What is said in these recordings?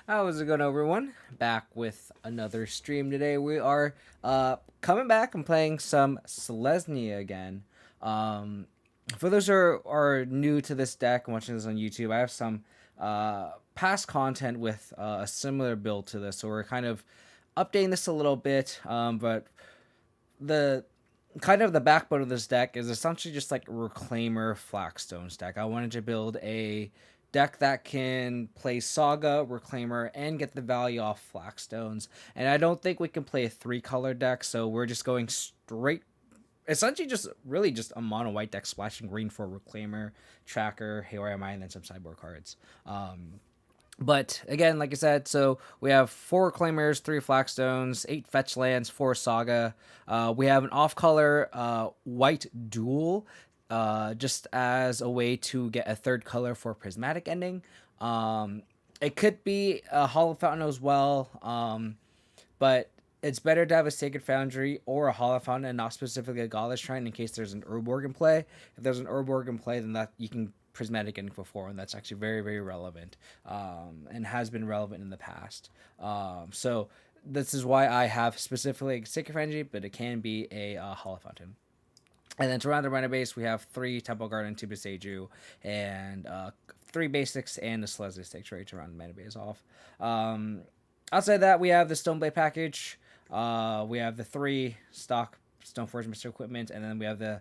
How's it going, everyone? Back with another stream today. We are coming back and playing some Selesnya again. Um, for those who are new to this deck and watching this on YouTube, I have some past content with a similar build to this, so we're kind of updating this a little bit. But the kind of the backbone of this deck is essentially just like Reclaimer Flagstone deck. I wanted to build a deck that can play Saga, Reclaimer, and get the value off Flagstones. And I don't think we can play a 3-color deck, so we're just going straight. Essentially, just really just a mono white deck splashing green for Reclaimer, Tracker, Haywire Mine, and then some sideboard cards. But again, like I said, so we have 4 Claimers, 3 Flagstones, 8 Fetch Lands, 4 Saga. We have an off-color white duel, just as a way to get a third color for Prismatic Ending. It could be a Hollow Fountain as well, but it's better to have a Sacred Foundry or a Hollow Fountain and not specifically a Godless Shrine in case there's an Urborg in play. If there's an Urborg in play, then that you can Prismatic Ending before, and that's actually very, very relevant, and has been relevant in the past. So this is why I have specifically a Sacred Foundry, but it can be a Hollow Fountain. And then to round the mana base, we have 3 Temple Garden, 2 Beseiju, and 3 basics and the Selesnya Sanctuary to round the mana base off. Outside that, we have the Stoneblade package. We have the 3 stock Stoneforge Mr. Equipment, and then we have the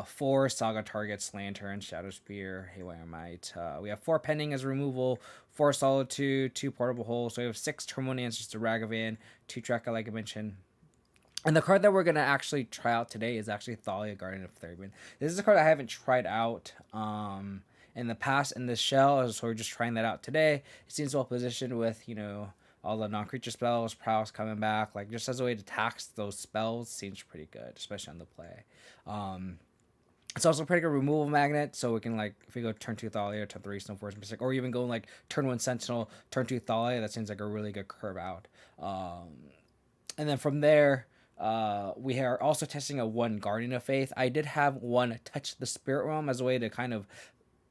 4 Saga Targets, Lantern, Shadow Spear, Haywire Might. We have 4 Pending as removal, 4 Solitude, 2 Portable Holes. So we have 6 Terminal Answers to Ragavan, 2 Tracker, like I mentioned. And the card that we're going to actually try out today is actually Thalia, Guardian of Theriban. This is a card I haven't tried out in the past in this shell, so we're just trying that out today. It seems well positioned with, all the non-creature spells, prowess coming back, like just as a way to tax those spells seems pretty good, especially on the play. It's also a pretty good removal magnet, so we can, like, if we go turn 2 Thalia, turn 3 Stoneforge Mystic, or even go like turn 1 Sentinel, turn 2 Thalia, that seems like a really good curve out. And then from there, we are also testing a 1 Guardian of Faith. I did have 1 Touch the Spirit Realm as a way to kind of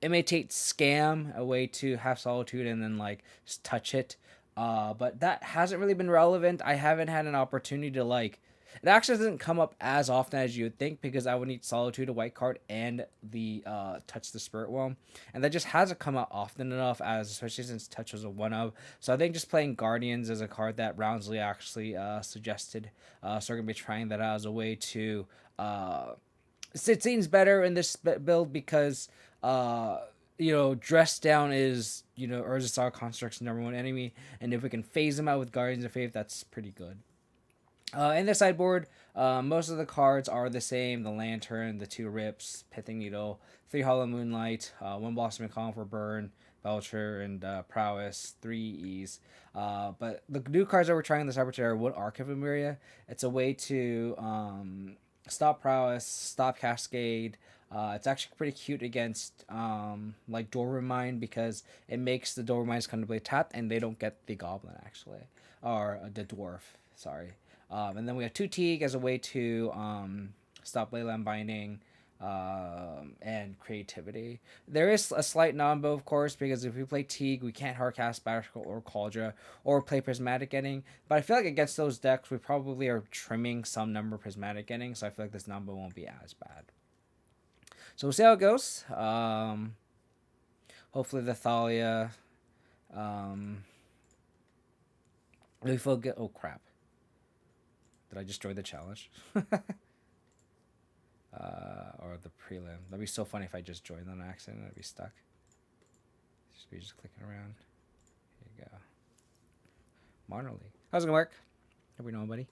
imitate Scam, a way to have Solitude and then like touch it. But that hasn't really been relevant. I haven't had an opportunity to like. It actually doesn't come up as often as you would think because I would need Solitude, a white card, and the Touch the Spirit Realm, and that just hasn't come out often enough, as especially since Touch was a 1-of. So I think just playing Guardians as a card that Roundsley actually suggested. So we're gonna be trying that out as a way to. It seems better in this build because Dress Down is, Urza Saga Construct's #1 enemy, and if we can phase them out with Guardians of Faith, that's pretty good. In the sideboard, most of the cards are the same: the Lantern, the 2 Rips, Pithing Needle, 3 Hollow Moonlight, 1 Blossoming Calm for Burn, Belcher, and Prowess, 3 E's. But the new cards that we're trying in this sideboard are 1 Arc of Emeria. It's a way to stop Prowess, stop Cascade. It's actually pretty cute against like Doorway Mine because it makes the Doorway Mines come to play tapped and they don't get the Goblin actually, or the Dwarf. Sorry. And then we have 2 Teague as a way to stop Leyland Binding and Creativity. There is a slight non-bow, of course, because if we play Teague, we can't hardcast Battle or Cauldron or play Prismatic Ending. But I feel like against those decks, we probably are trimming some number of Prismatic Ending, so I feel like this non-bow won't be as bad. So we'll see how it goes. Hopefully the Thalia. We feel good. Oh, crap. Did I just join the challenge? Or the prelim? That'd be so funny if I just joined on accident. I'd be stuck. Just clicking around. Here you go. Minor League. How's it gonna work? Hope we know, buddy.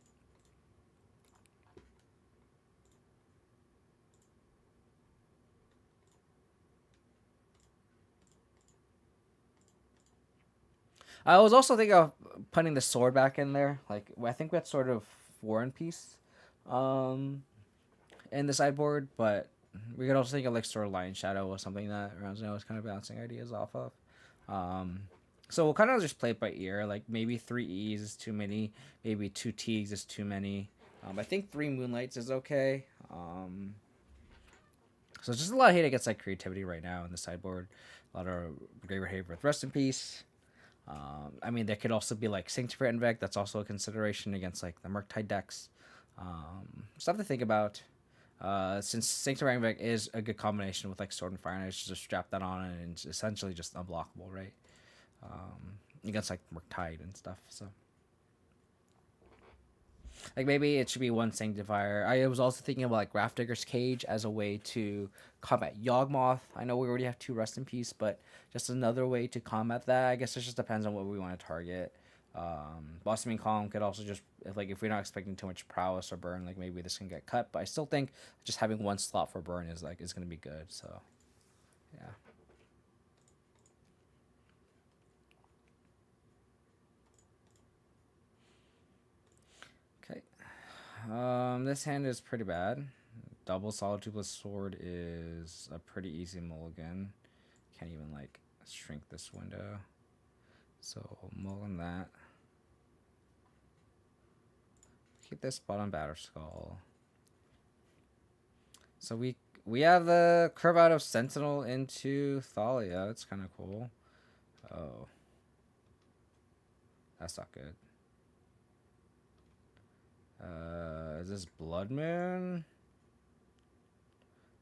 I was also thinking of putting the sword back in there. Like, I think that's sort of War and Peace in the sideboard, but we could also think of like sort of Lion Shadow or something that Roundsnow is kind of bouncing ideas off of. So we'll kind of just play it by ear. Like maybe 3 E's is too many, maybe 2 Teagues is too many. I think 3 Moonlights is okay. So it's just a lot of hate against like Creativity right now in the sideboard. A lot of Grave Haver with Rest in Peace. I mean, there could also be like Sanctify Invec. That's also a consideration against like the Murktide decks. Stuff to think about. Since Sanctify Invec is a good combination with like Sword and Fire, and it's just strap that on and it's essentially just unblockable, right? Against like Murktide and stuff. So like maybe it should be one Sanctifier. I was also thinking about like Grafdigger's Cage as a way to combat Yawgmoth. I know we already have 2 Rest in Peace, but just another way to combat that. I guess it just depends on what we want to target. Blossoming Column could also just if we're not expecting too much prowess or burn, like maybe this can get cut. But I still think just having 1 slot for burn is gonna be good. So yeah. Okay. This hand is pretty bad. Double Solitude plus Sword is a pretty easy mulligan. Can't even like shrink this window. So mulligan that. Keep this bottom Batter Skull. So we have the curve out of Sentinel into Thalia. That's kind of cool. Oh, that's not good. Is this Blood Moon?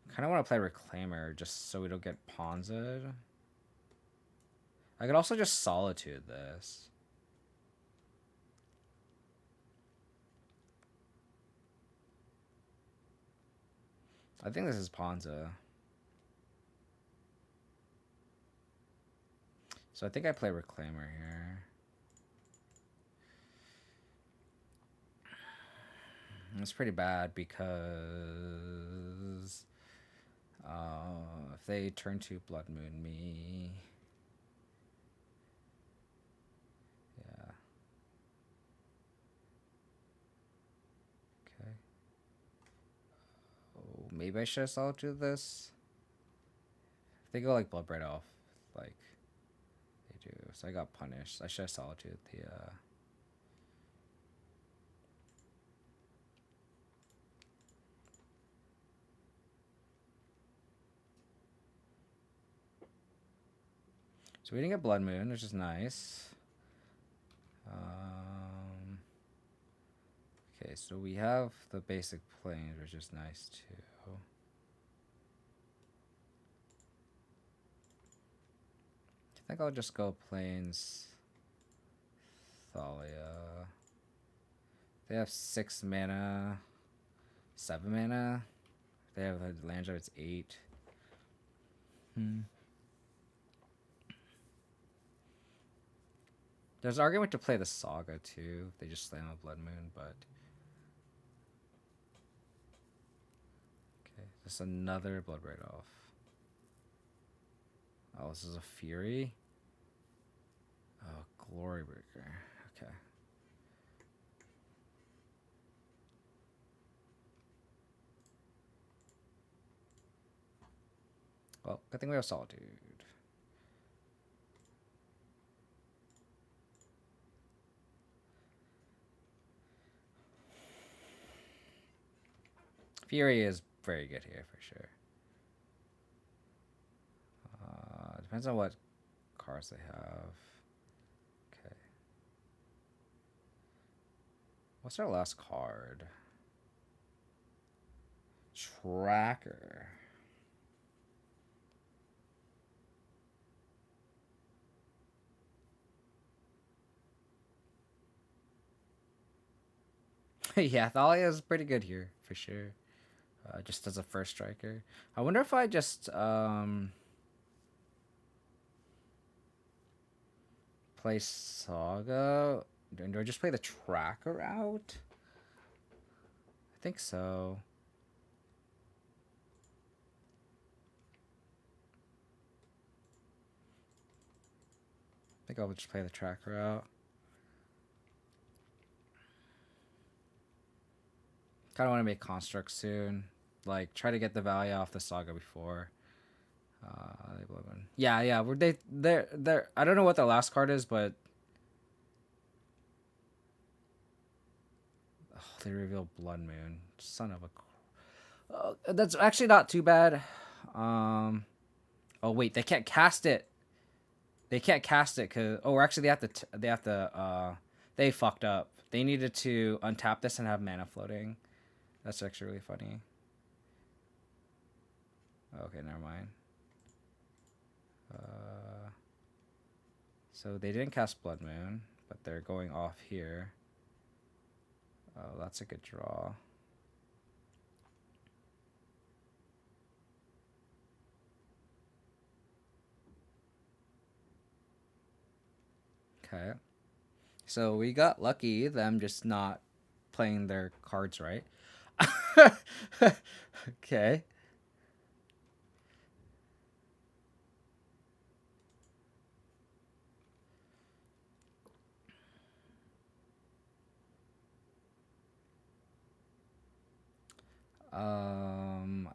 Kind of want to play Reclaimer just so we don't get Ponza'd. I could also just Solitude this. I think this is Ponza. So I think I play Reclaimer here. It's pretty bad because if they turn to Blood Moon me, yeah. Okay. Oh, maybe I should have Solitude this. If they go like Bloodbraid off, like they do, so I got punished. I should have Solitude the. So we didn't get Blood Moon, which is nice. Okay, so we have the basic planes, which is nice too. I think I'll just go planes. Thalia. They have 6 mana, 7 mana. They have a land drop, it's 8. There's an argument to play the Saga too. They just slam a Blood Moon, but okay, just another Bloodbraid off. Oh, this is a Fury. Oh, Glorybreaker. Okay. Well, good thing we have Solitude. Fury is very good here for sure. Depends on what cards they have. Okay. What's our last card? Tracker. Yeah, Thalia is pretty good here for sure. Just as a first striker. I wonder if I just play Saga. Do I just play the tracker out? I think so. I think I'll just play the tracker out. Kind of want to make constructs soon. Like, try to get the value off the Saga before. Yeah. They're. I don't know what the last card is, but they reveal Blood Moon. Son of a. That's actually not too bad. Oh wait, they can't cast it. They can't cast it because or actually they fucked up. They needed to untap this and have mana floating. That's actually really funny. Okay, never mind. So they didn't cast Blood Moon, but they're going off here. Oh, that's a good draw. Okay. So we got lucky, them just not playing their cards right. Okay.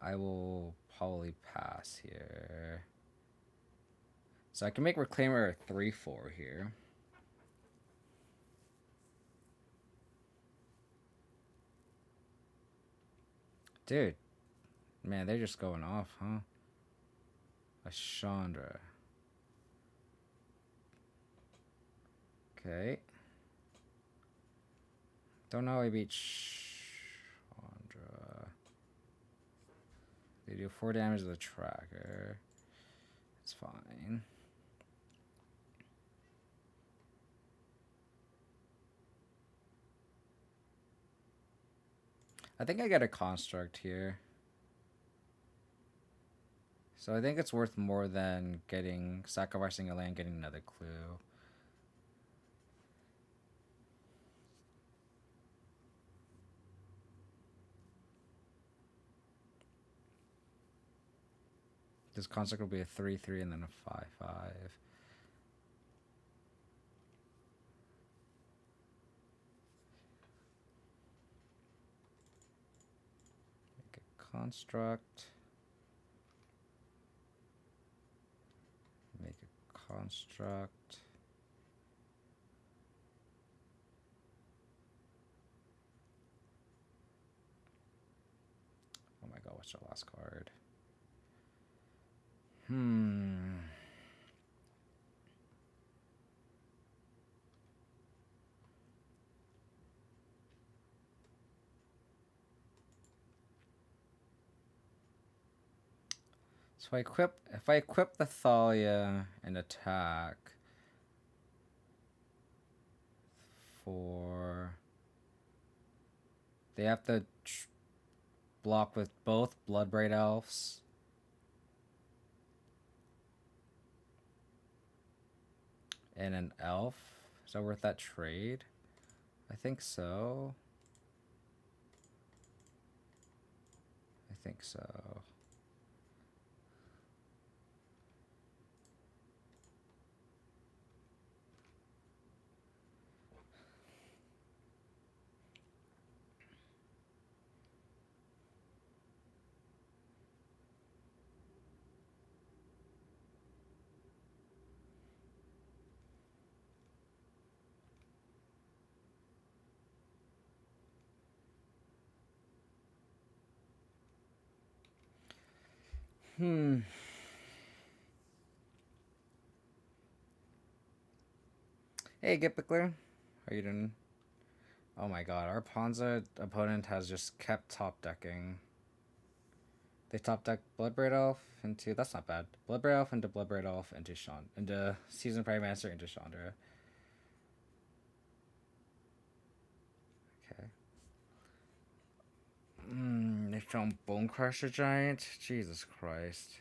I will probably pass here. So I can make Reclaimer a 3/4 here. Dude, man, they're just going off, huh? A Chandra. Okay. Don't know how I beat Chandra. They do 4 damage to the tracker. It's fine. I think I get a construct here. So I think it's worth more than sacrificing a land, getting another clue. This construct will be a 3/3 and then a 5/5. Make a construct. Make a construct. Oh my god, what's your last card? So if I equip the Thalia and attack they have to block with both Bloodbraid Elves. And an elf. Is that worth that trade? I think so. I think so. Hey, Gippickler. How you doing? Oh my god, our Ponza opponent has just kept top decking. They top deck Bloodbraid Elf into that's not bad. Bloodbraid Elf into Bloodbraid Elf into Seasoned Prime Master into Chandra. Okay. They found Bone Crusher Giant? Jesus Christ.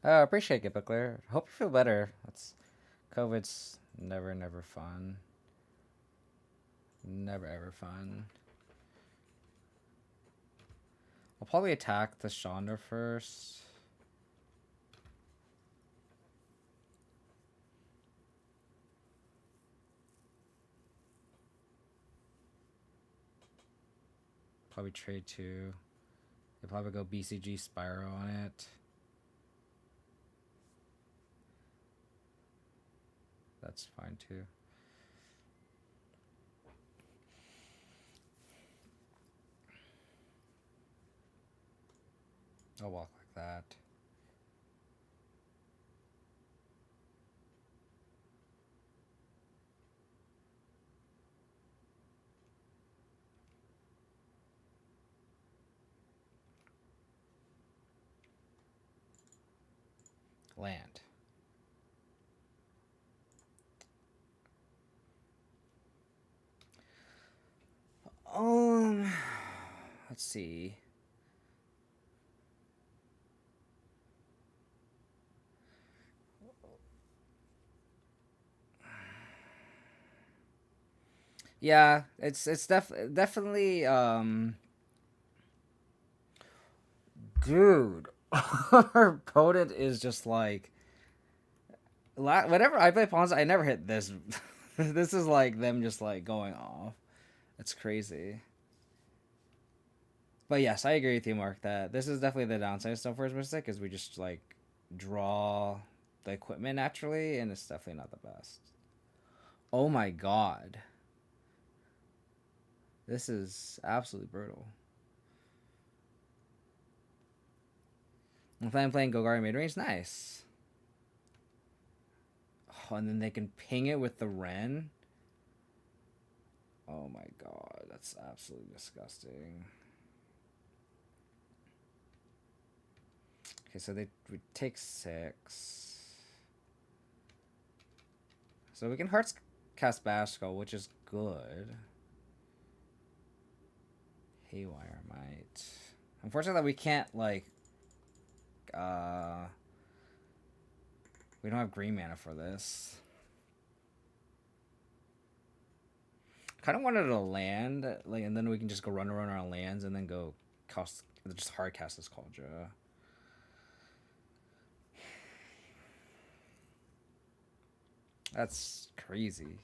Appreciate it, Buckler. Hope you feel better. COVID's never fun. Never ever fun. I'll probably attack the Chandra first. Probably trade two. They probably go BCG Spyro on it. That's fine too. I'll walk like that. Land. Let's see. Yeah, it's definitely dude. Our opponent is just like whenever I play Ponza, I never hit this. This is like them just like going off. It's crazy. But yes, I agree with you, Mark, that this is definitely the downside stuff for his Mystic is we just like draw the equipment naturally, and it's definitely not the best. Oh my god. This is absolutely brutal. If I'm playing Gogari midrange, nice. Oh, and then they can ping it with the Ren. Oh my god, that's absolutely disgusting. Okay, so they would take 6. So we can Hearts cast Bashko, which is good. Haywire Might. Unfortunately, we can't, like, we don't have green mana for this. Kind of wanted to land, like, and then we can just go run around our lands and then go just hard cast this Cauldron. That's crazy.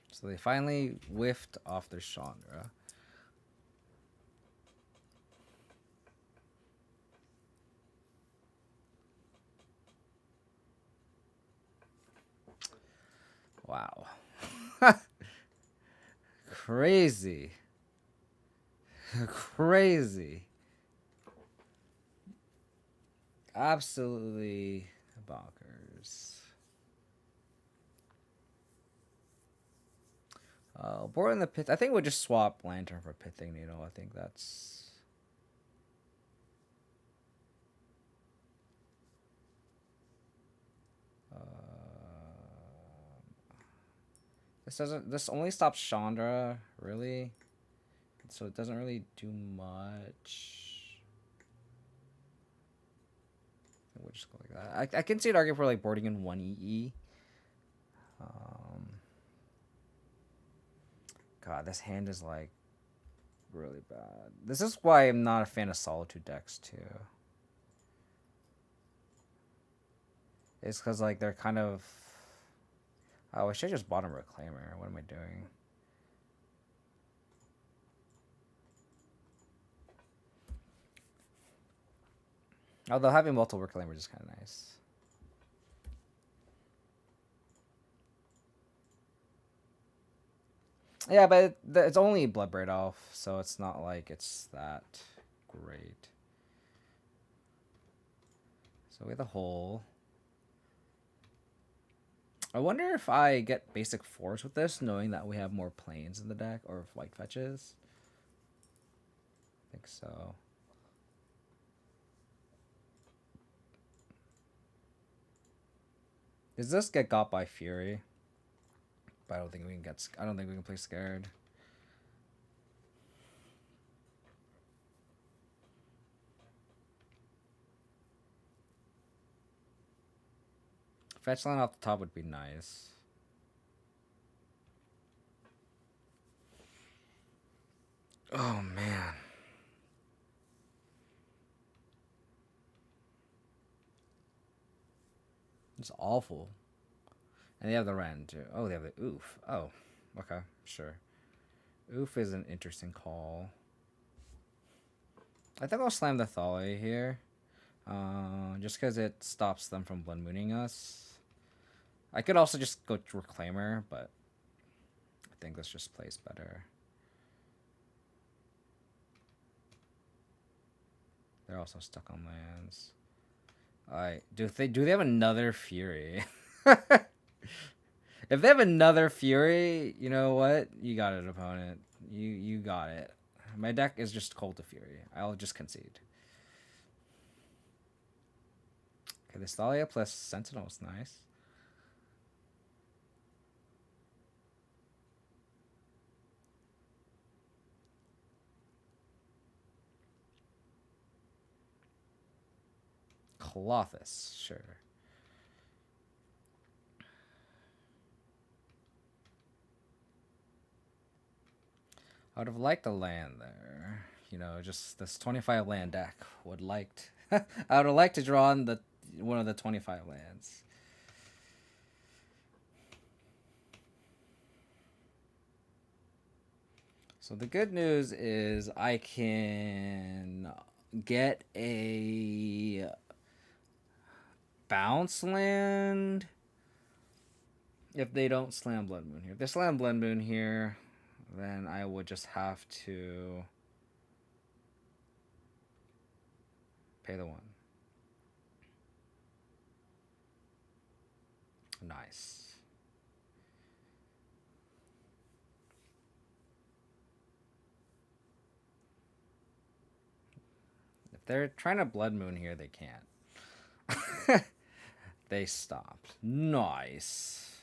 So they finally whiffed off their Chandra. Wow. Crazy. Crazy. Absolutely bonkers. Board in the Pith. I think we'll just swap Lantern for Pithing Needle. I think that's... This only stops Chandra, really. So it doesn't really do much. We'll just go like that. I can see an argument for like boarding in 1 EE. God, this hand is like really bad. This is why I'm not a fan of Solitude decks too. It's because like they're kind of... Oh, I should just bottom Reclaimer. What am I doing? Although having multiple Reclaimers is kind of nice. Yeah, but it's only Bloodbraid Elf, so it's not like it's that great. So we have the hole. I wonder if I get basic force with this, knowing that we have more planes in the deck, or if white fetches. I think so. Does this get got by Fury? But I don't think we can get... I don't think we can play Scared. Fetch line off the top would be nice. Oh, man. It's awful. And they have the Ren too. Oh, they have the Oof. Oh, okay, sure. Oof is an interesting call. I think I'll slam the Thalia here. Just because it stops them from Blood Mooning us. I could also just go to Reclaimer, but I think this just plays better. They're also stuck on lands. Alright, do they have another Fury? If they have another Fury, you know what? You got it, opponent. You got it. My deck is just cold to Fury. I'll just concede. Okay, this Thalia plus Sentinel is nice. Colossus, sure. I would have liked a land there. You know, just this 25 land deck would liked. I would have liked to draw on the one of the 25 lands. So the good news is I can get a bounce land if they don't slam Blood Moon here. If they slam Blood Moon here, then I would just have to pay the 1. Nice. If they're trying to Blood Moon here, they can't. They stopped. Nice.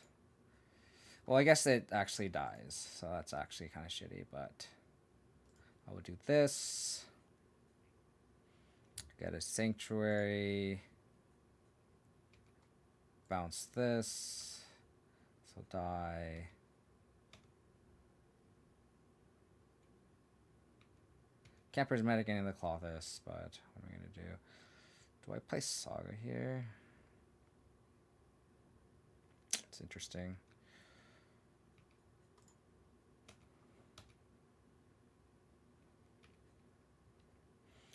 Well, I guess it actually dies, so that's actually kind of shitty, but I would do this. Get a Sanctuary. Bounce this. So die. Can't prismatic any of the Colossus, but what am I going to do? Do I play Saga here? It's interesting.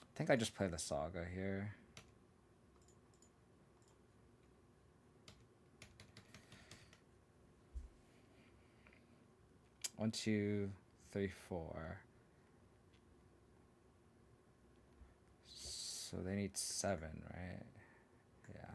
I think I just play the Saga here. One, two, three, four. So they need 7, right? Yeah.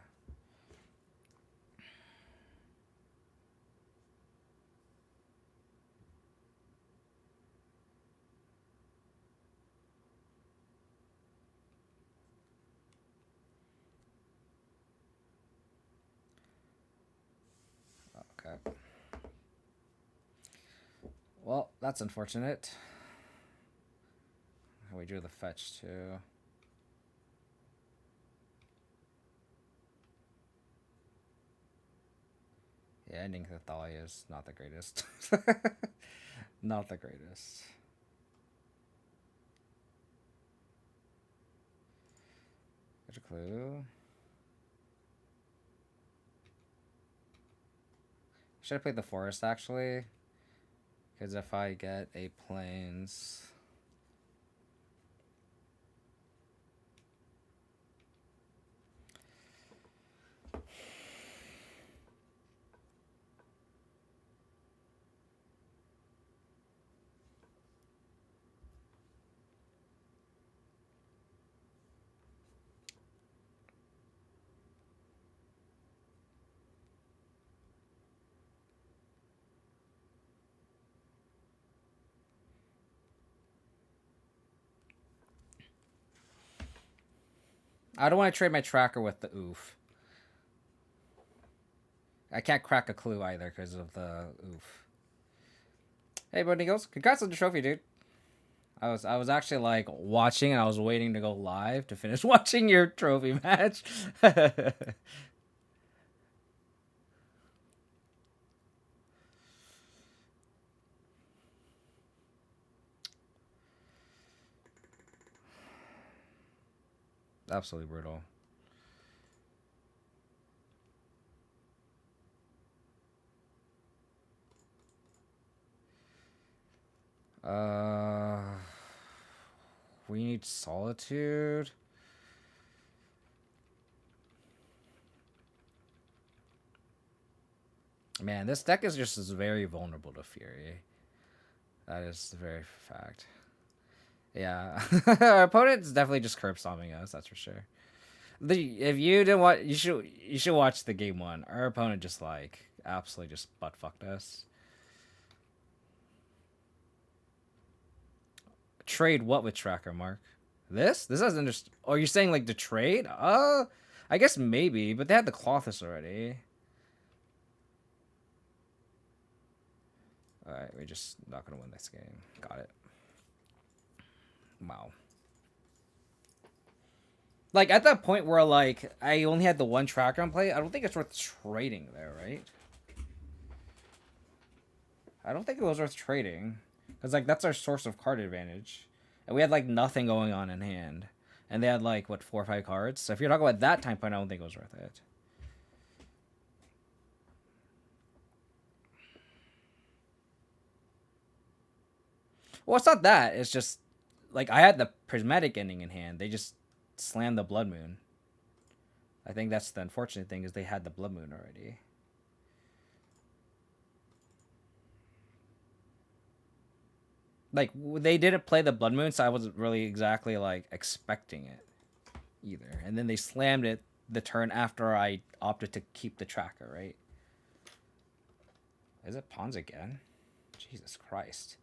Okay. Well, that's unfortunate. We drew the fetch too. Yeah, ending the Thalia is not the greatest. Not the greatest. There's a clue. Should I play the forest actually? Because if I get a plains. I don't want to trade my tracker with the oof. I can't crack a clue either because of the oof. Hey, Buddy Goes. Congrats on the trophy, dude. I was actually like watching and I was waiting to go live to finish watching your trophy match. Absolutely brutal. Uh, we need Solitude. Man, this deck is just very vulnerable to Fury. That is the very fact. Yeah, our opponent's definitely just curb stomping us. That's for sure. If you didn't watch, you should watch the game one. Our opponent just like absolutely just butt fucked us. Trade what with Tracker, Mark? This doesn't understand. Oh, you're saying like the trade? I guess maybe, but they had the Clothis already. All right, we're just not gonna win this game. Got it. Wow. Like at that point where like I only had the one tracker on play, I don't think it's worth trading there, right? I don't think it was worth trading because like that's our source of card advantage, and we had like nothing going on in hand, and they had like what 4 or 5 cards. So if you're talking about that time point, I don't think it was worth it. Well, it's not that. It's just like I had the prismatic ending in hand. They just slammed the Blood Moon. I think that's the unfortunate thing is they had the Blood Moon already. Like they didn't play the Blood Moon, so I wasn't really exactly like expecting it either. And then they slammed it the turn after I opted to keep the tracker, right? Is it Ponza again? Jesus Christ.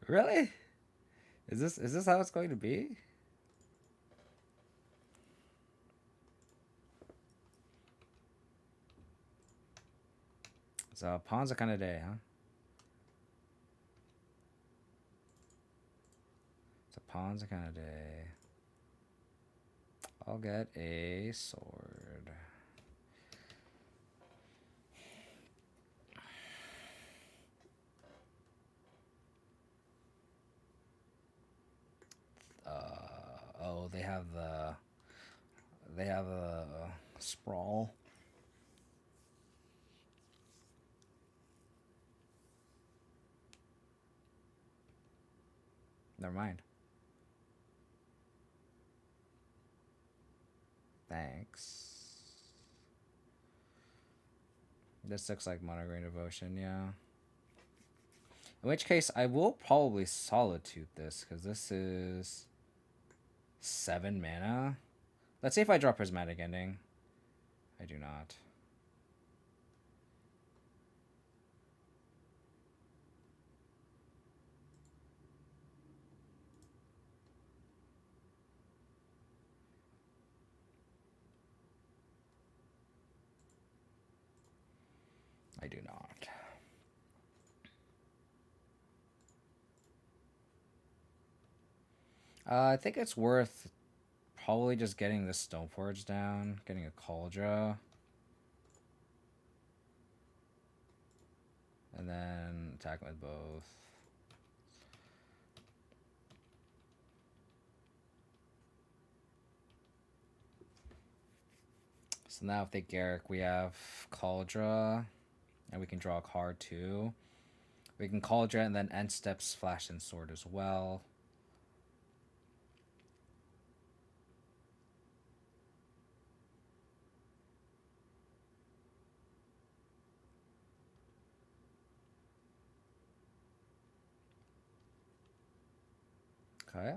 Really? Is this how it's going to be? It's a Ponza kind of day, huh? It's a Ponza kind of day. I'll get a sword. Oh, they have a sprawl. Never mind. Thanks. This looks like Monograin Devotion, yeah. In which case, I will probably Solitude this, because this is 7 mana. Let's see if I draw Prismatic Ending. I do not. I do not. I think it's worth probably just getting the Stoneforge down, getting a Cauldron, and then attack with both. So now if they Garrick, we have Cauldron, and we can draw a card too. We can Cauldron and then end steps Flash and Sword as well. Okay.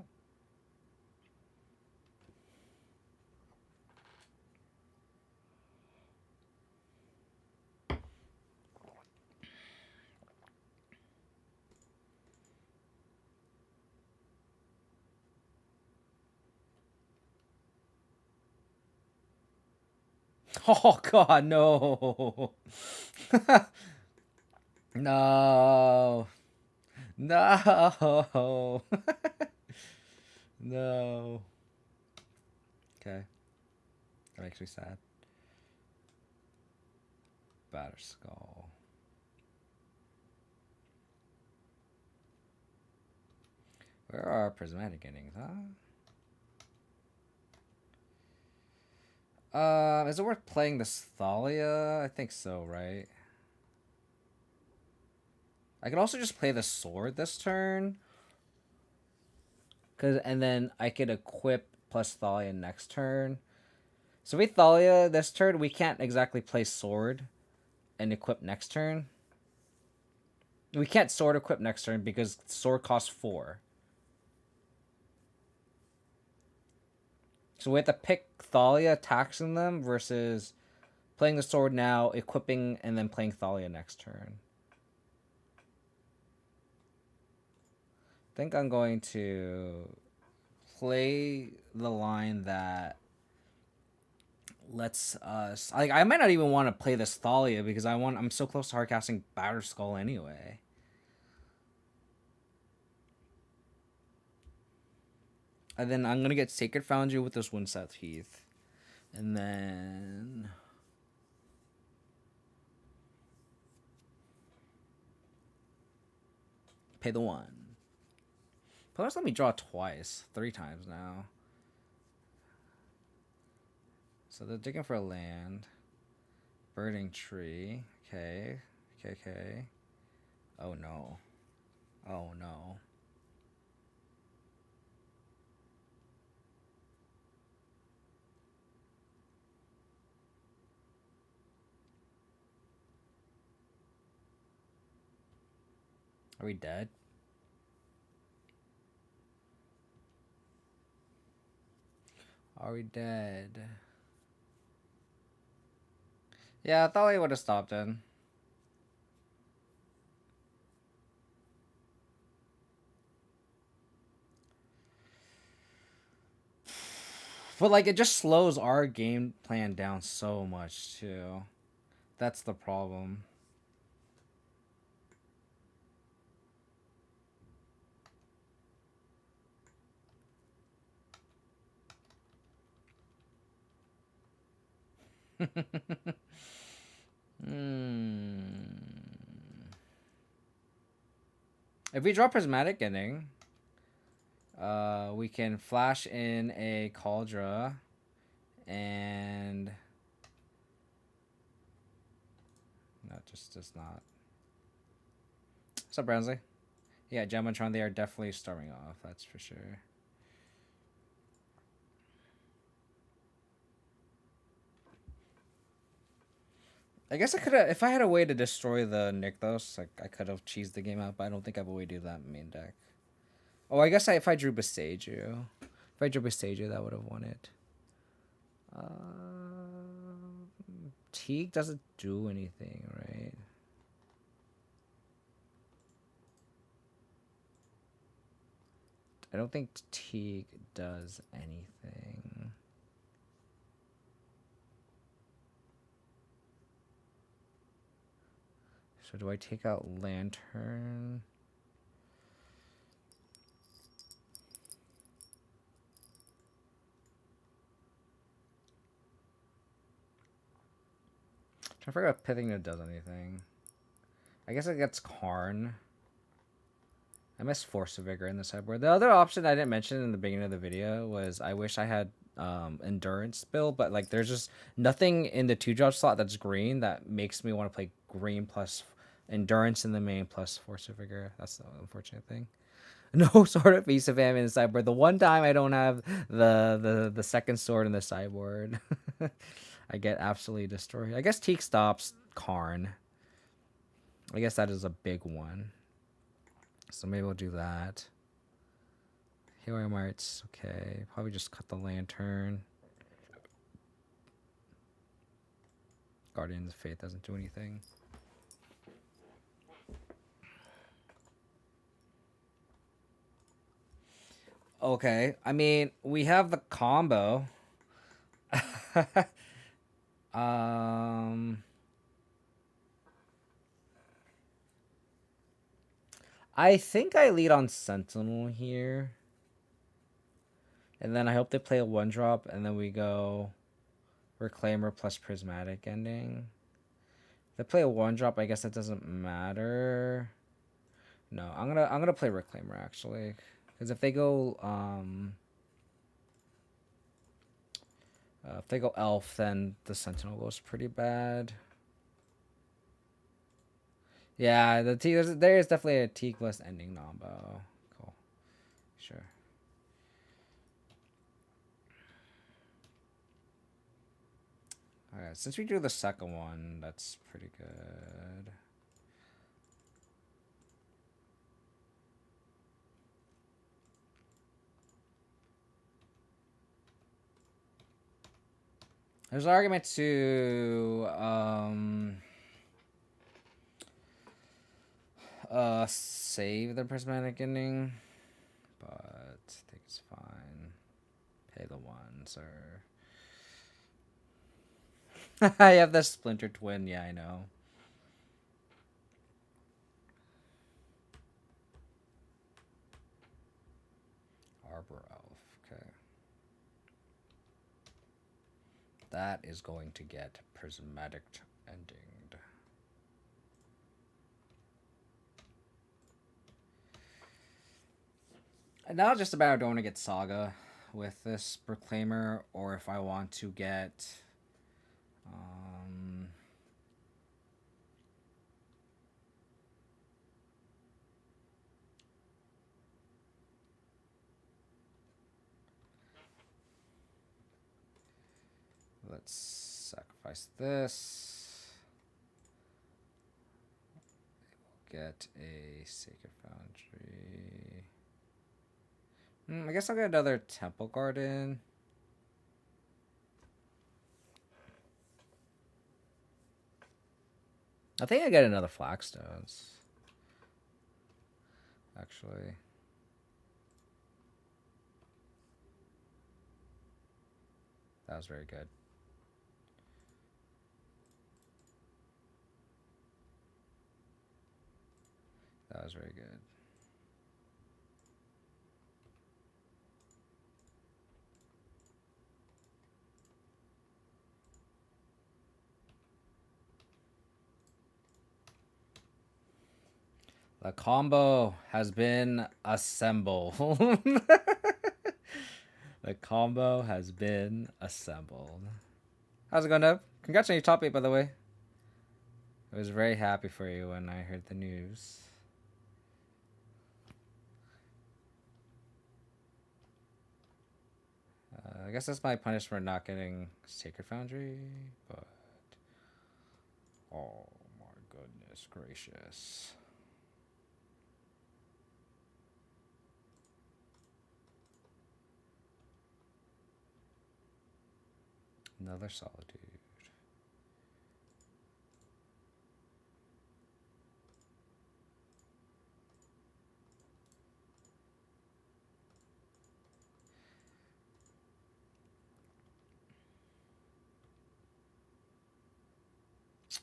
Oh god, no. No. No. No. Okay. That makes me sad. Batterskull. Where are our prismatic endings, huh? Is it worth playing this Thalia? I think so, right? I could also just play the sword this turn. And then I could equip plus Thalia next turn. So with Thalia this turn, we can't exactly play sword and equip next turn. We can't sword equip next turn because sword costs 4. So we have to pick Thalia, taxing them, versus playing the sword now, equipping, and then playing Thalia next turn. I think I'm going to play the line that lets us. I might not even want to play this Thalia because I'm so close to hardcasting Batter Skull anyway. And then I'm gonna get Sacred Foundry with this Windset Heath. And then pay the 1. Plus let me draw twice. 3 times now. So they're digging for a land. Burning tree. Okay. Okay. Oh no. Oh no. Are we dead? Are we dead? Yeah, I thought we would have stopped it. But like it just slows our game plan down so much too. That's the problem. If we draw Prismatic Ending, we can flash in a Cauldra and no, just does not. What's up, Brownsley? Yeah, Gematron, they are definitely starting off, that's for sure. I guess I could have, if I had a way to destroy the Nykthos, like I could have cheesed the game out, but I don't think I have a way to do that in main deck. Oh, I guess if I drew Besaju. If I drew Besaju, that would have won it. Teague doesn't do anything, right? I don't think Teague does anything. So do I take out Lantern? I'm trying to figure out if Pithing Note does anything. I guess it gets Karn. I miss Force of Vigor in the sideboard. The other option I didn't mention in the beginning of the video was I wish I had Endurance build, but like there's just nothing in the 2-drop slot that's green that makes me want to play green plus Endurance in the main plus Force of Vigor. That's the unfortunate thing. No Sword of Feast of Famine in the sideboard. The one time I don't have the second sword in the sideboard, I get absolutely destroyed. I guess Teak stops Karn. I guess that is a big one. So maybe we'll do that. Hero Marts, okay. Probably just cut the Lantern. Guardians of Faith doesn't do anything. Okay, I mean, we have the combo. I think I lead on Sentinel here. And then I hope they play a 1-drop, and then we go Reclaimer plus Prismatic Ending. If they play a 1-drop, I guess that doesn't matter. No, I'm gonna play Reclaimer actually, because if they go Elf, then the Sentinel goes pretty bad. Yeah, there is definitely a T-less ending nombo. Cool. Sure. Alright, since we drew the second one, that's pretty good. There's an argument to save the prismatic ending, but I think it's fine. Pay the ones or I have the splinter twin, yeah, I know. Arbor Elf, okay. That is going to get prismatic ending. And now it's just about I want to get Saga with this Proclaimer, or if I want to get um, let's sacrifice this. Get a Sacred Foundry. I guess I'll get another Temple Garden. I think I get another Flagstones. Actually. That was very good. That was very good. The combo has been assembled. The combo has been assembled. How's it going, Deb? Congrats on your top 8, by the way. I was very happy for you when I heard the news. I guess that's my punishment for not getting Sacred Foundry, but... Oh my goodness gracious. Another Solitude.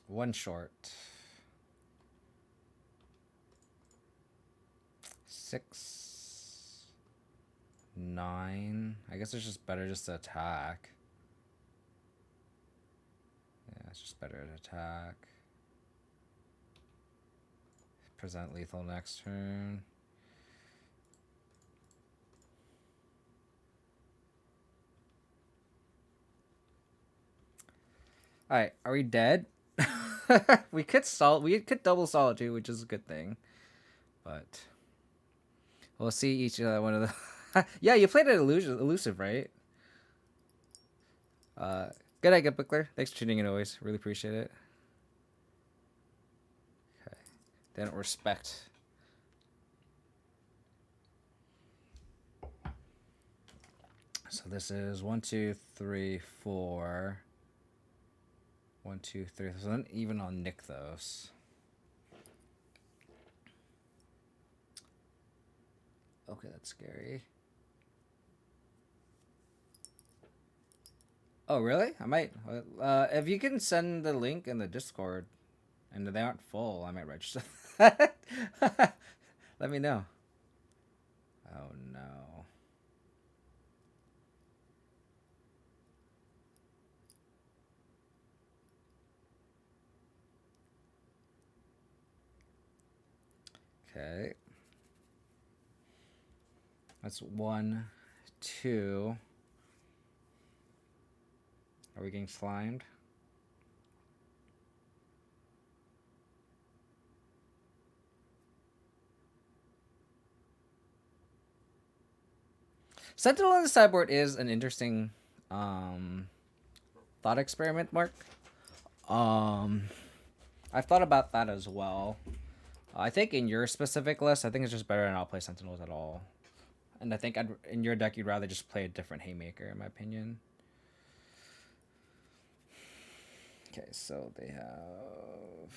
One short. 6, 9. I guess it's just better just to attack. Yeah, it's just better to attack. Present lethal next turn. Alright, are we dead? we could double Solitude, which is a good thing. But we'll see each one of the yeah, you played it elusive, right? Good night, good Buckler. Thanks for tuning in always. Really appreciate it. Okay. They don't respect. So this is 1, 2, 3, 4. 1, 2, 3. So not even on Nykthos. Okay, that's scary. Oh, really? I might. If you can send the link in the Discord, and they aren't full, I might register. Let me know. Oh no. Okay. That's 1, 2. Are we getting slimed? Sentinel in the sideboard is an interesting thought experiment, Mark. Um, I've thought about that as well. I think in your specific list, I think it's just better to not play Sentinels at all. And I think in your deck, you'd rather just play a different Haymaker, in my opinion. Okay, so they have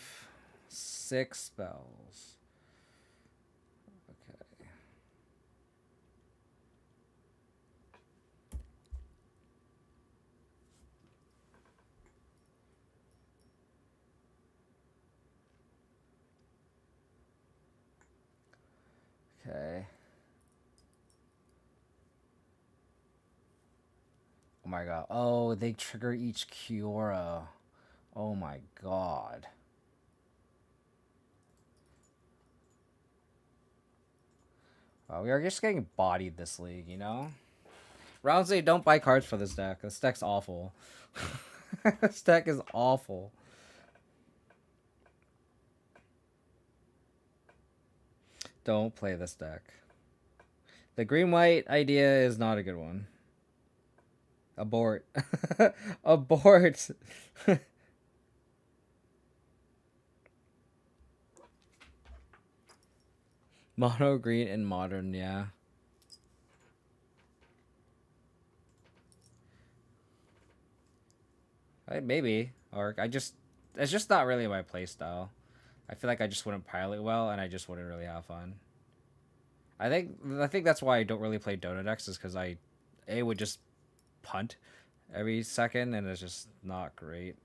6 spells. Okay. Okay. Oh my god. Oh, they trigger each Kiora. Oh my god. We are just getting bodied this league, you know? Roundsley, don't buy cards for this deck. This deck's awful. This deck is awful. Don't play this deck. The green-white idea is not a good one. Abort. Abort. Mono green and modern, yeah. Maybe. Or it's just not really my playstyle. I feel like I just wouldn't pilot well and I just wouldn't really have fun. I think that's why I don't really play Dota decks is because I would just punt every second and it's just not great.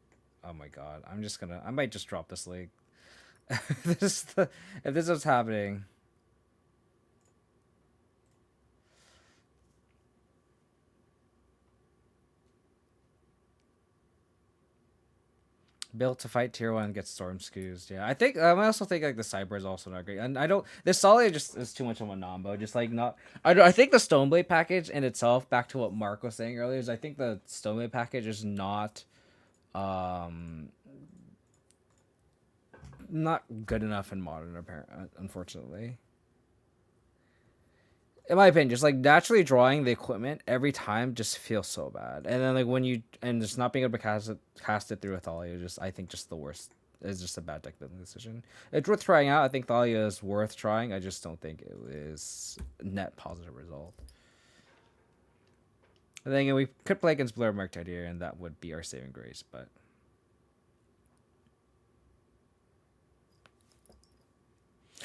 Oh my god. I might just drop this league. if this is happening. Built to fight tier 1 and get storm skews. Yeah, I also think like the cyber is also not great, and I don't. This Thalia just is too much of a nombo. Just like not. I think the Stoneblade package in itself. Back to what Mark was saying earlier, is I think the Stoneblade package is not not good enough in modern. Apparently, unfortunately. In my opinion, just like naturally drawing the equipment every time just feels so bad, and then like when you and just not being able to cast it through a Thalia, just I think just the worst. It's just a bad deck building decision. It's worth trying out. I think Thalia is worth trying. I just don't think it is net positive result. I think we could play against Blur Mark here, and that would be our saving grace. But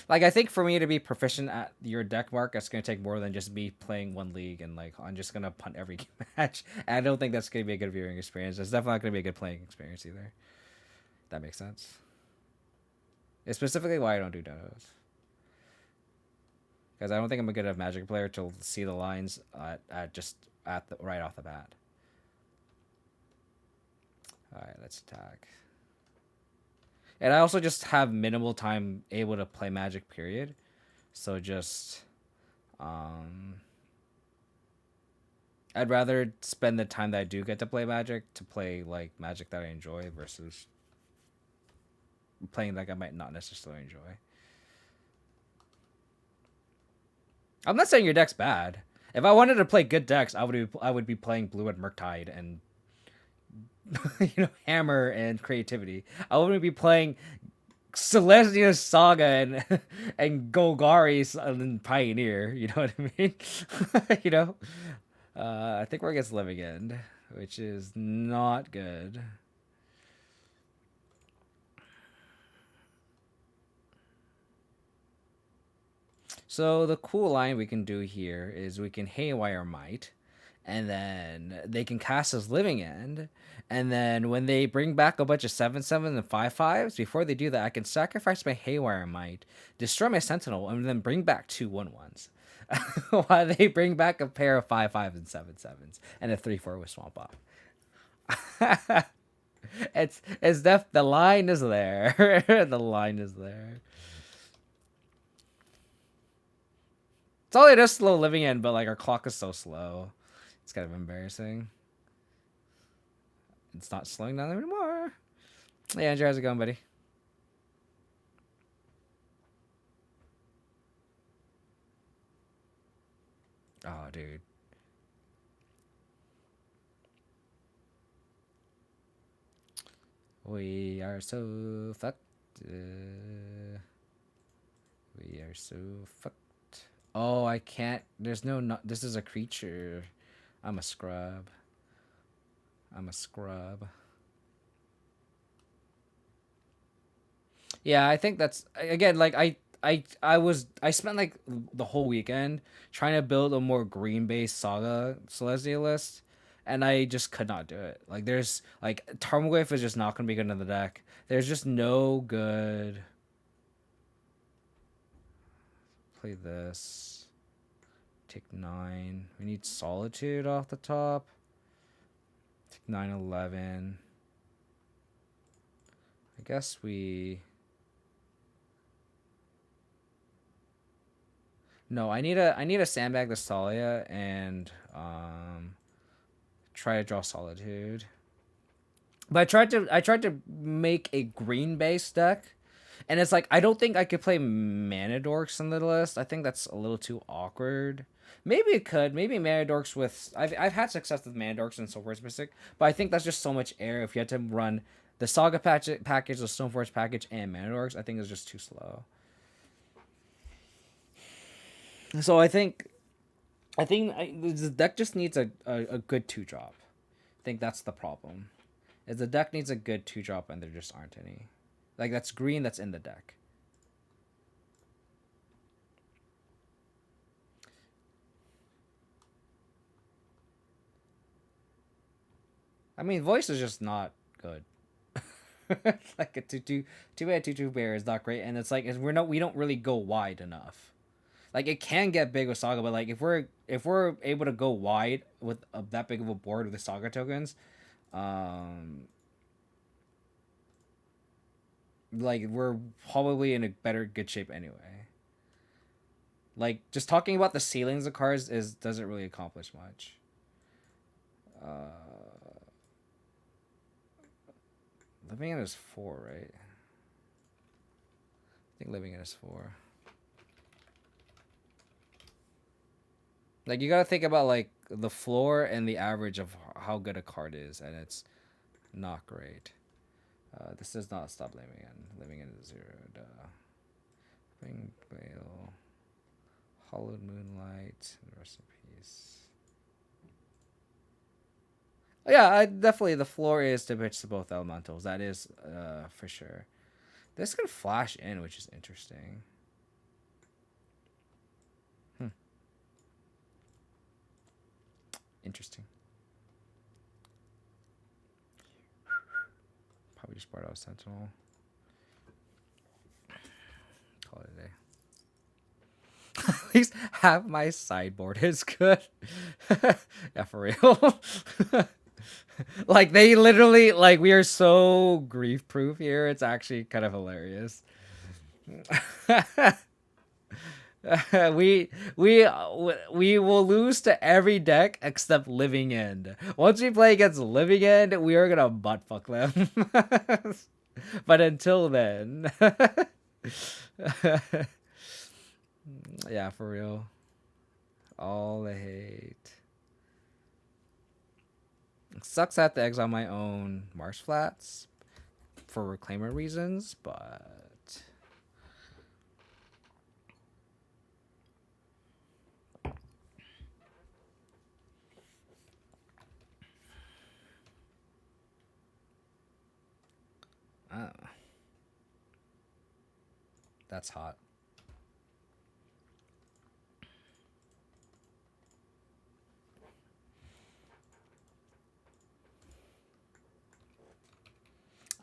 like I think for me to be proficient at your deck, Mark, it's gonna take more than just me playing one league and like I'm just gonna punt every match. And I don't think that's gonna be a good viewing experience. It's definitely not gonna be a good playing experience either. That makes sense. It's specifically why I don't do donos. Because I don't think I'm a good enough Magic player to see the lines right off the bat. All right, let's attack. And I also just have minimal time able to play Magic. Period. So just, I'd rather spend the time that I do get to play Magic to play like Magic that I enjoy versus playing like I might not necessarily enjoy. I'm not saying your deck's bad. If I wanted to play good decks, I would be playing Blue and Murktide and Hammer and Creativity. I wouldn't be playing Selesnya, Saga and Golgari and Pioneer. You know what I mean? I think we're against Living End, which is not good. So the cool line we can do here is we can Haywire Might, and then they can cast as Living End, and then when they bring back a bunch of 7/7 and 5/5s, before they do that, I can sacrifice my Haywire Might, destroy my Sentinel, and then bring back 2/1/1s. While they bring back a pair of 5/5s and 7/7s, and a 3/4 with Swamp Up. The line is there. The line is there. It's all it is slow living in, but like our clock is so slow. It's kind of embarrassing. It's not slowing down anymore. Hey Andrew, how's it going, buddy? Oh, dude. We are so fucked. We are so fucked. Oh, I can't. There's no. Not, this is a creature. I'm a scrub. I'm a scrub. Yeah, I think that's again like I spent like the whole weekend trying to build a more green based Saga Selesnya list, and I just could not do it. Like there's like Tarmogoyf is just not gonna be good in the deck. There's just no good. Play this. Take 9. We need Solitude off the top. Take 9/11. I guess we. No, I need a sandbag the Thalia and try to draw Solitude. But I tried to make a green based deck, and it's like I don't think I could play Mana Dorks on the list. I think that's a little too awkward. Maybe it could. Maybe Mana Dorks with I've had success with Mana Dorks and Stoneforge Mystic, but I think that's just so much air. If you had to run the Saga package, the Stoneforge package, and Mana Dorks, I think it's just too slow. So I think the deck just needs a good 2 drop. I think that's the problem. Is the deck needs a good 2 drop and there just aren't any. Like that's green that's in the deck. I mean, voice is just not good. Like a two bear is not great, and it's like we don't really go wide enough. Like it can get big with Saga, but like if we're able to go wide with that big of a board with the Saga tokens, um, like we're probably in a better good shape anyway. Like just talking about the ceilings of cards is doesn't really accomplish much. Uh, living in is 4, right? I think living in is 4. Like you gotta think about like the floor and the average of how good a card is, and it's not great. This does not stop living in. Living in is 0. Duh. Bring Bale. Hollowed Moonlight. Rest in peace. Yeah, definitely the floor is to pitch to both elementals. That is for sure. This can flash in, which is interesting. Hmm. Interesting. Probably just brought out Sentinel. Call it a day. At least half my sideboard is good. Yeah, for real. Like they literally like we are so grief proof here. It's actually kind of hilarious. We will lose to every deck except Living End. Once we play against Living End, we are gonna butt fuck them. But until then, yeah, for real. All the hate. It sucks I have to exile my own Marsh Flats for reclaimer reasons, but oh, that's hot.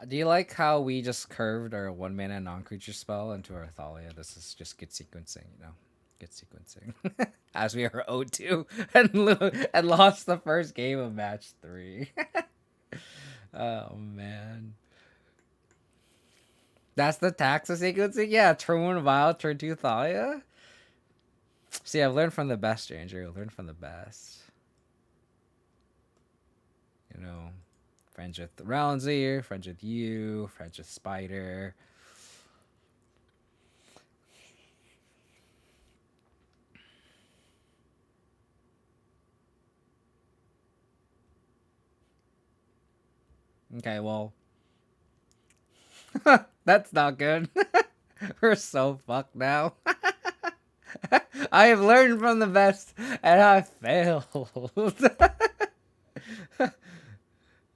Do you like how we just curved our 1 mana non-creature spell into our Thalia? This is just good sequencing, you know? Good sequencing. As we are 0-2 and lost the first game of match 3. Oh, man. That's the taxa sequencing? Yeah, turn 1 Vile, turn 2 Thalia? See, I've learned from the best, Stranger. I've learned from the best. You know, friends with Roundseer, friends with you, friends with Spider. Okay, well, That's not good. We're so fucked now. I have learned from the best, and I failed.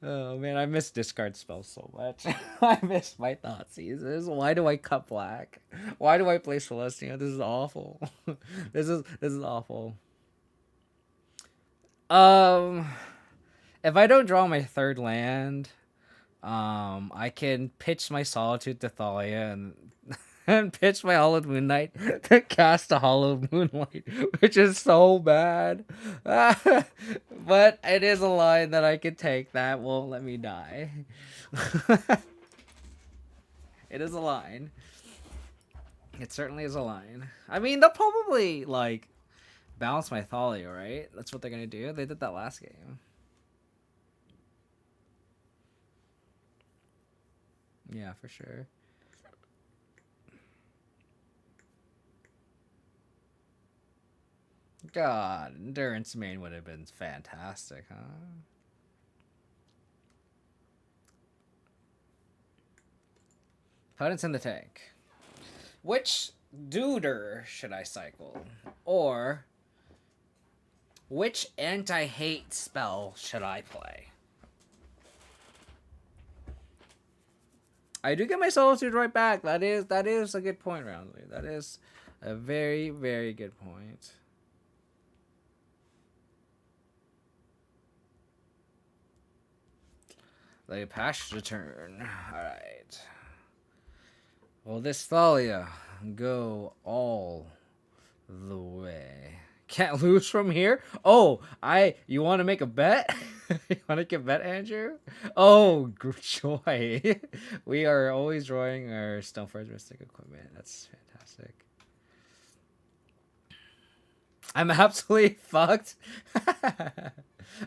Oh man, I miss discard spells so much. I miss my thought seizes. Why do I cut black? Why do I play Selesnya? This is awful. This is awful. Um, if I don't draw my third land, I can pitch my Solitude to Thalia and pitch my Hollowed Moonlight to cast a Hollowed Moonlight, which is so bad. But it is a line that I can take that won't let me die. It is a line. It certainly is a line. I mean, they'll probably, like, balance my Thalia, right? That's what they're gonna do. They did that last game. Yeah, for sure. God, Endurance Main would have been fantastic, huh? Opponents in the tank. Which duder should I cycle? Or which anti-hate spell should I play? I do get my Solitude right back. That is a good point, Roundly. That is a very, very good point. They pass the turn. Alright. Will this Thalia go all the way? Can't lose from here? Oh, you want to make a bet? You want to get bet, Andrew? Oh, joy. We are always drawing our Stoneforge Mystic equipment. That's fantastic. I'm absolutely fucked.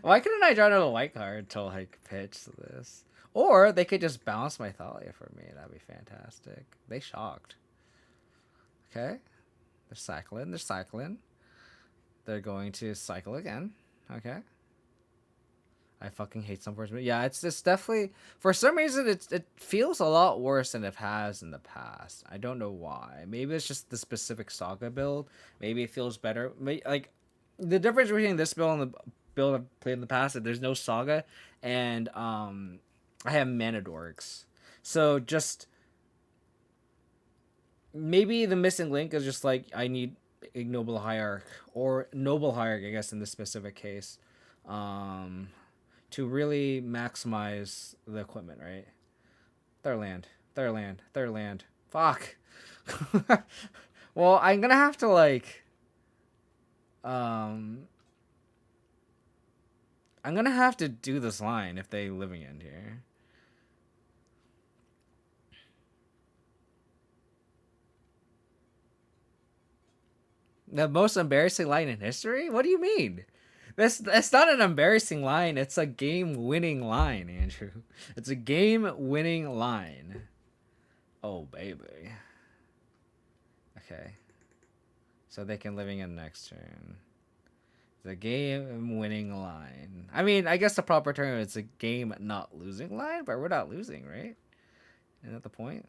Why couldn't I draw another white card until I pitch this? Or they could just bounce my Thalia for me. That'd be fantastic. They shocked. Okay. They're cycling. They're cycling. They're going to cycle again. Okay. I fucking hate some words, but yeah, it's definitely, for some reason it feels a lot worse than it has in the past. I don't know why. Maybe it's just the specific Saga build. Maybe it feels better. Like the difference between this build and the build I've played in the past is there's no Saga, and I have Mana Dorks. So just maybe the missing link is just like I need Ignoble Hierarch or Noble Hierarch, I guess in this specific case. To really maximize the equipment, right? Their land. Their land. Their land. Fuck. Well, I'm gonna have to, like... I'm gonna have to do this line if they living end here. The most embarrassing line in history? What do you mean? That's not an embarrassing line. It's a game-winning line, Andrew. It's a game-winning line. Oh, baby. Okay. So they can living in next turn. The game-winning line. I mean, I guess the proper term is a game-not-losing line, but we're not losing, right? Isn't that the point?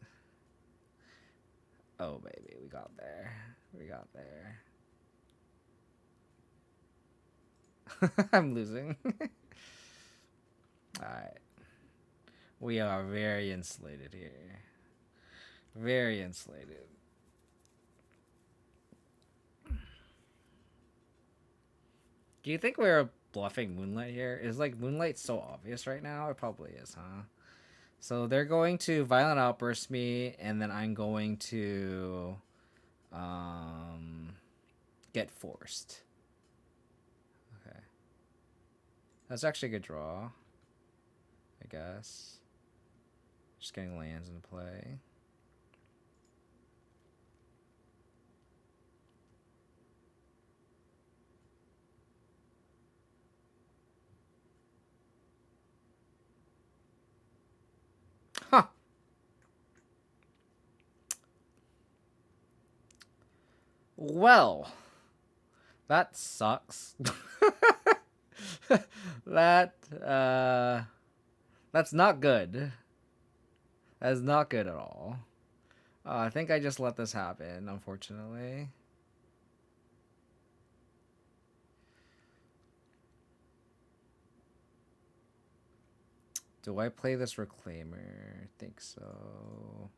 Oh, baby. We got there. We got there. I'm losing. Alright. We are very insulated here. Very insulated. Do you think we're bluffing Moonlight here? Is like Moonlight so obvious right now? It probably is, huh? So they're going to Violent Outburst me, and then I'm going to get forced. Okay. That's actually a good draw, I guess. Just getting lands into play. Huh. Well, that sucks. That's not good. That's not good at all. I think I just let this happen, unfortunately. Do I play this Reclaimer? I think so.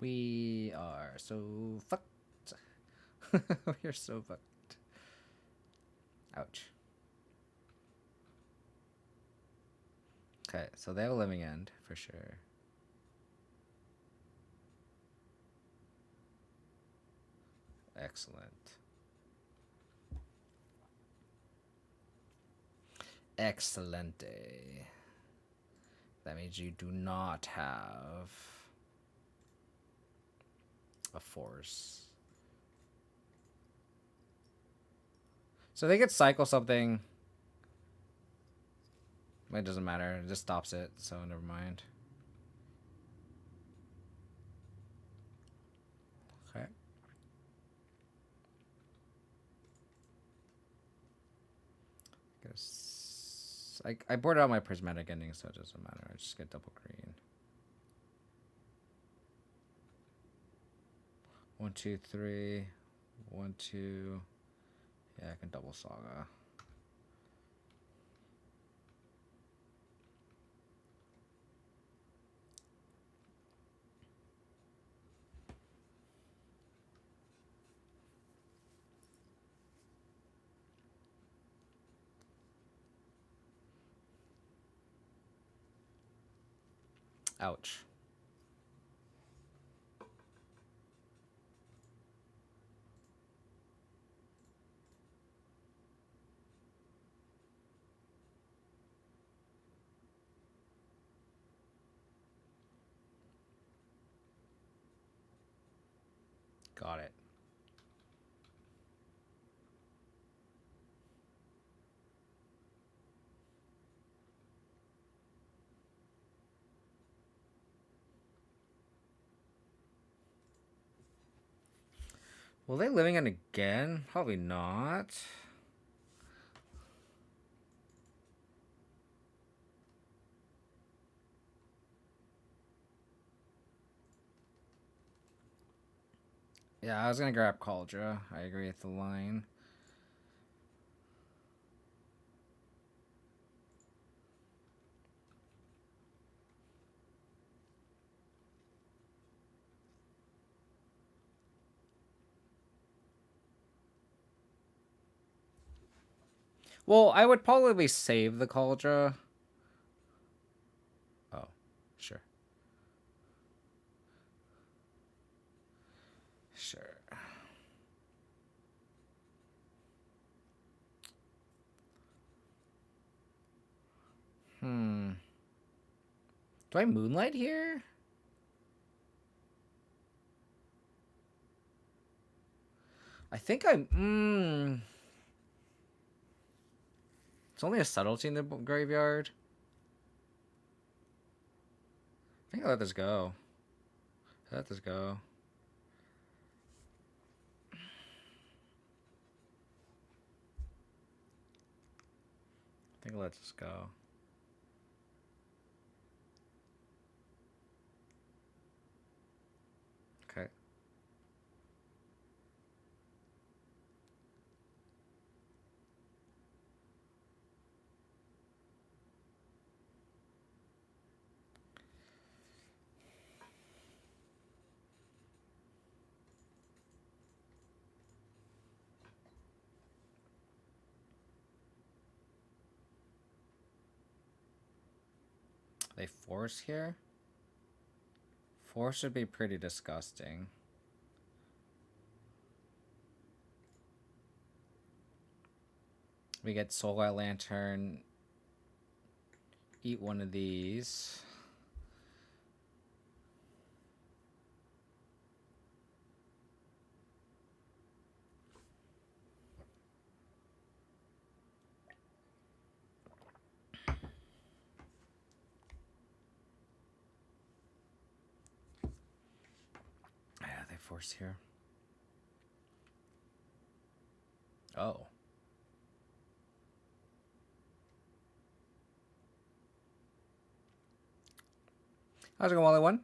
We are so fucked. We are so fucked. Ouch. Okay, so they have a living end for sure. Excellent. Excelente. That means you do not have a force. So they could cycle something. It doesn't matter. It just stops it, so never mind. Okay. Guess I boarded out my prismatic ending, so it doesn't matter. I just get double green. 1, 2, 3. 1, 2. Yeah, I can double Saga. Ouch. Got it. Will they living in again? Probably not. Yeah, I was gonna grab Cauldra. I agree with the line. Well, I would probably save the Cauldra. Oh, sure. Sure. Do I Moonlight here? I think I'm. It's only a subtlety in the graveyard. I think I'll let this go. Let this go. I think I'll let this go. Okay. They force here? Force would be pretty disgusting. We get Solar Lantern. Eat one of these. force here. Oh. How's it going, Wally One?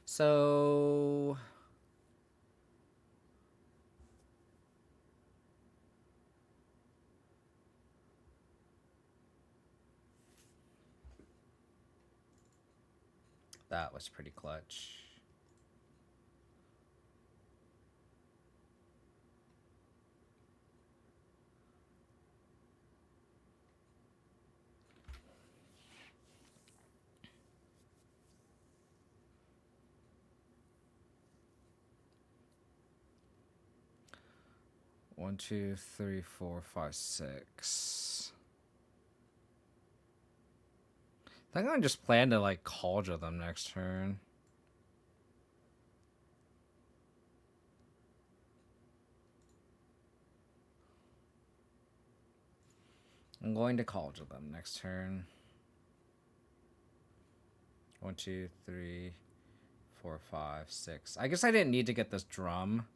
So that was pretty clutch. One, two, three, four, five, six. I think I just plan to like Cauldron them next turn. I'm going to Cauldron them next turn. 1, 2, 3, 4, 5, 6. I guess I didn't need to get this drum.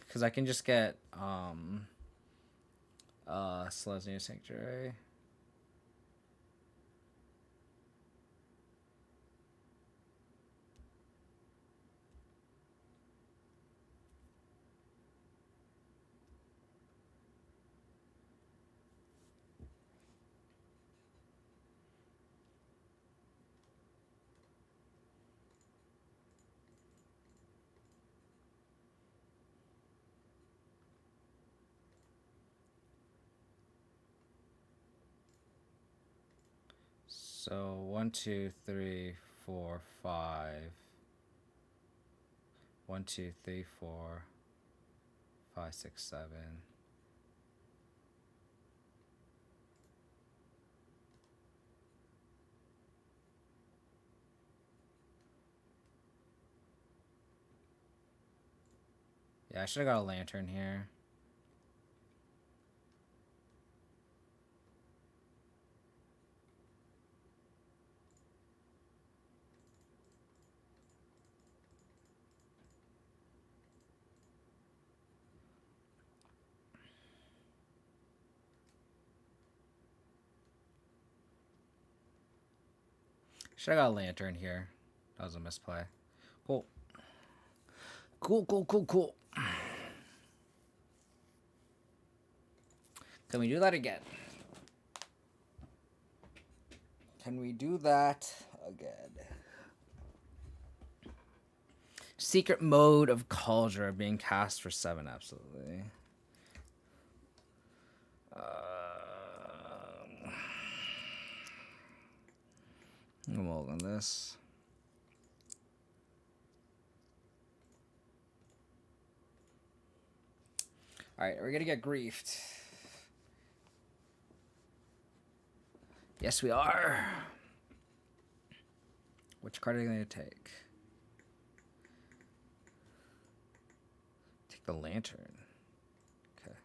Because I can just get Selesnya Sanctuary. So 1, 2, 3, 4, 5. 1, 2, 3, 4, 5, 6, 7. Yeah, I should have got a lantern here. Should have got a lantern here. That was a misplay. Cool. Cool. Can we do that again? Can we do that again? Secret mode of Cauldron being cast for 7, absolutely. I'm all on this. Alright, we're gonna get griefed. Yes, we are. Which card are you gonna take? Take the lantern. Okay.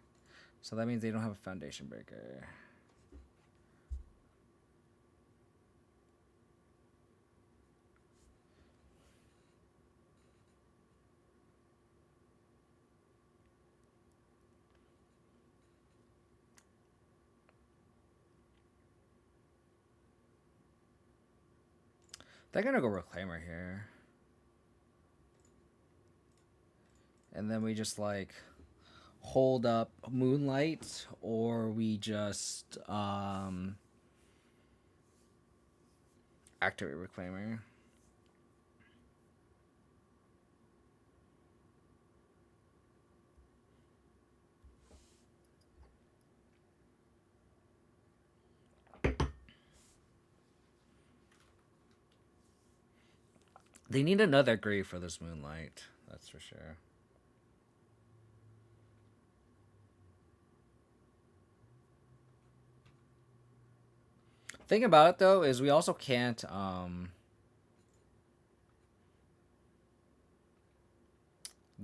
So that means they don't have a foundation breaker. They're gonna go Reclaimer here. And then we just like hold up Moonlight, or we just activate Reclaimer. They need another grief for this Moonlight, that's for sure. Thing about it though is we also can't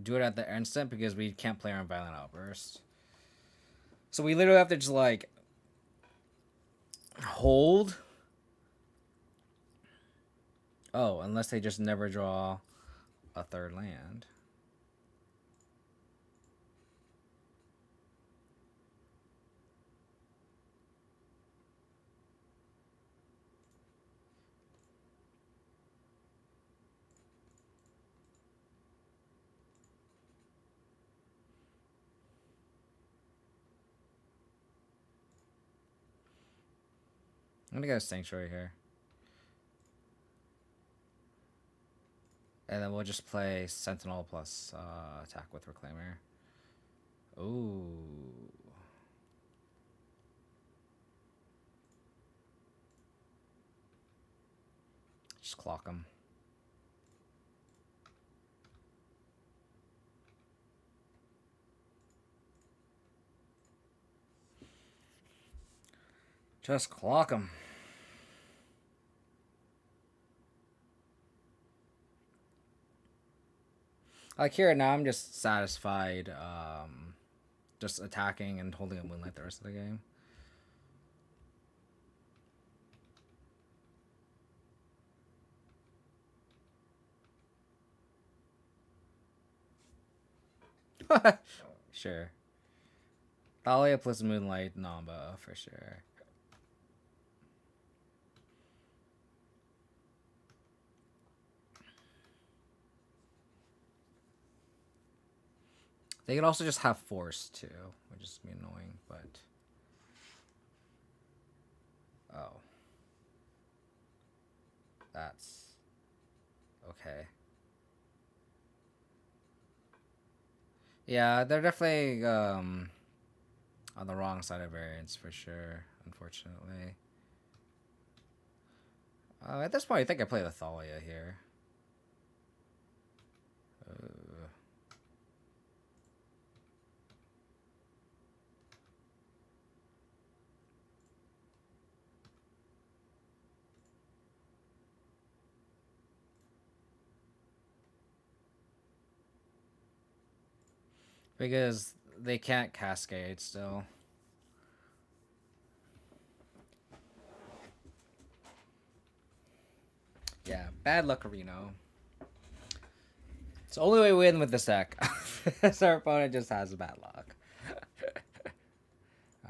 do it at the instant because we can't play on Violent Outburst. So we literally have to just like hold. Oh, unless they just never draw a third land. I'm gonna get a Sanctuary here. And then we'll just play Sentinel plus attack with Reclaimer. Ooh. Just clock them. Just clock them. Like here now, I'm just satisfied, just attacking and holding a Moonlight the rest of the game. Sure. Thalia plus Moonlight Namba for sure. They could also just have Force too, which is annoying, but oh, that's okay. Yeah, they're definitely on the wrong side of variance for sure, unfortunately. At this point, I think I play the Thalia here. Because they can't cascade still. Yeah, bad luck, Reno. It's the only way we win with this deck. Our opponent just has bad luck.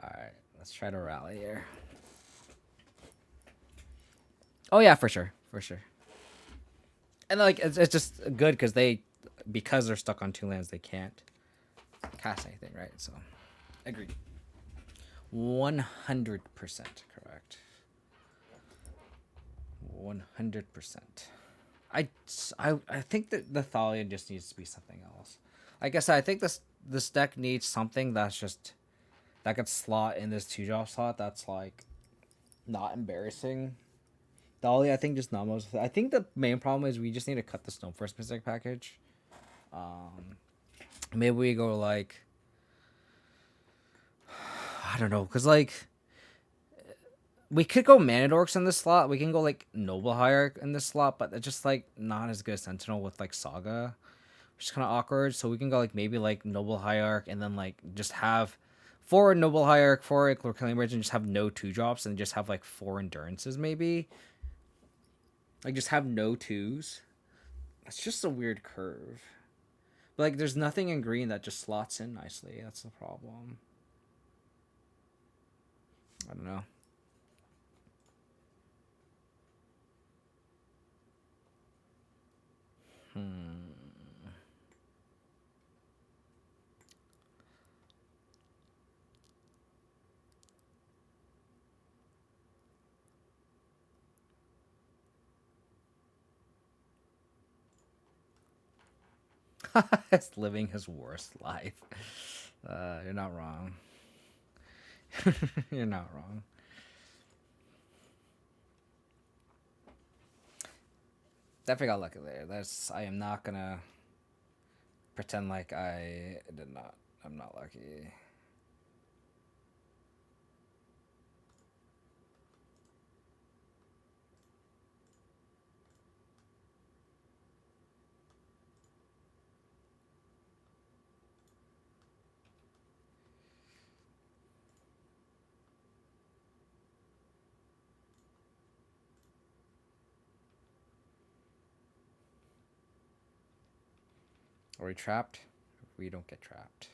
Alright, let's try to rally here. Oh yeah, for sure. For sure. And like it's just good because they're stuck on 2 lands, they can't cast anything, right? So agreed. 100% correct. 100%. I think that the Thalia just needs to be something else. Like I said, I think this deck needs something that's just that could slot in this 2-drop slot that's like not embarrassing. Thalia, I think just not most. I think the main problem is we just need to cut the Stoneforge Mystic package. Maybe we go like I don't know, cause like we could go Mana Dorks in this slot. We can go like Noble Hierarch in this slot, but it's just like not as good as Sentinel with like Saga, which is kind of awkward. So we can go like maybe like Noble Hierarch and then like just have 4 Noble Hierarch, 4 Reclaim Bridge, and just have no 2-drops and just have like 4 Endurances maybe. Like just have no 2s. It's just a weird curve. But like there's nothing in green that just slots in nicely. That's the problem. I don't know. It's living his worst life. You're not wrong. You're not wrong. Definitely got lucky there. I am not gonna pretend like I did not. I'm not lucky. Are we trapped? We don't get trapped.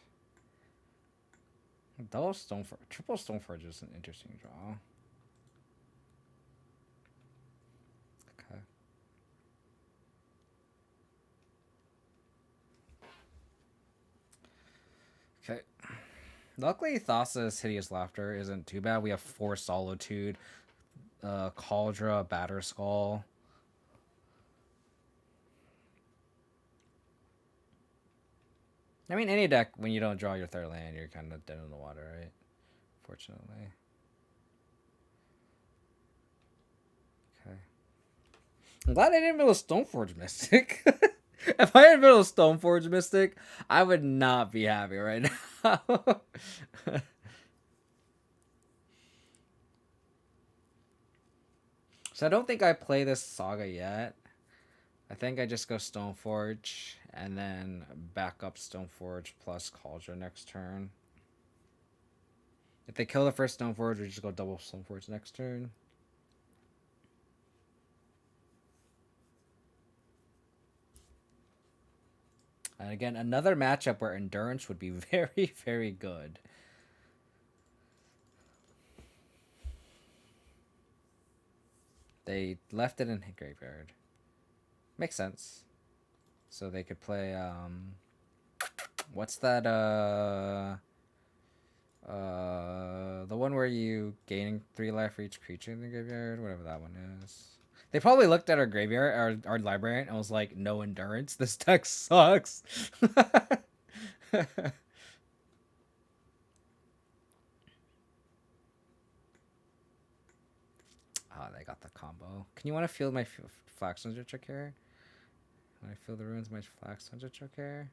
Double Stoneforge. Triple Stoneforge is an interesting draw. Okay. Okay. Luckily, Thassa's Hideous Laughter isn't too bad. We have 4 Solitude, Cauldra, Batterskull. I mean, any deck, when you don't draw your third land, you're kind of dead in the water, right? Fortunately. Okay. I'm glad I didn't build a Stoneforge Mystic. If I had built a Stoneforge Mystic, I would not be happy right now. So I don't think I play this Saga yet. I think I just go Stoneforge and then back up Stoneforge plus Cauldron next turn. If they kill the first Stoneforge, we just go double Stoneforge next turn. And again, another matchup where Endurance would be very, very good. They left it in graveyard. Makes sense. So they could play, what's that, the one where you gain 3 life for each creature in the graveyard? Whatever that one is. They probably looked at our graveyard, our library, and was like, no Endurance. This deck sucks. Oh, they got the combo. Can you want to field my Flax Hunter Trick here? When I field the ruins, my Flax Hunter Trick here?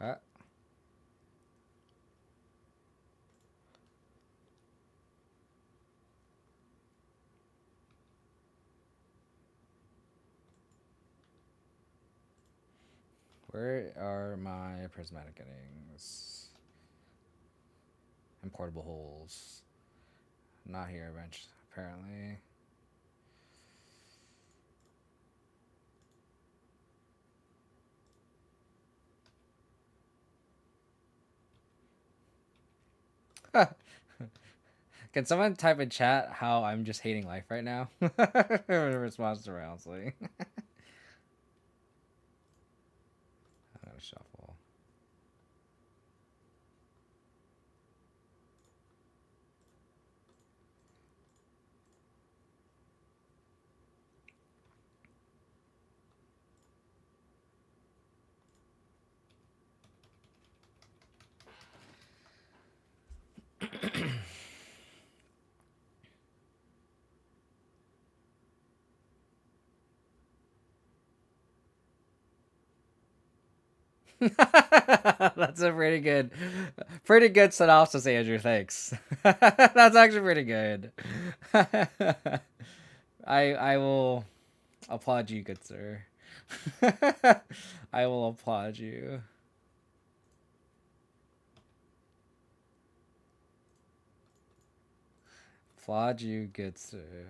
Okay. Where are my prismatic innings? And portable holes. Not here, bench, apparently. Can someone type in chat how I'm just hating life right now? In response to Roundsley. I'm gonna shuffle. That's a pretty good synopsis, Andrew. Thanks. That's actually pretty good. I will applaud you, good sir. I will applaud you. Applaud you, good sir.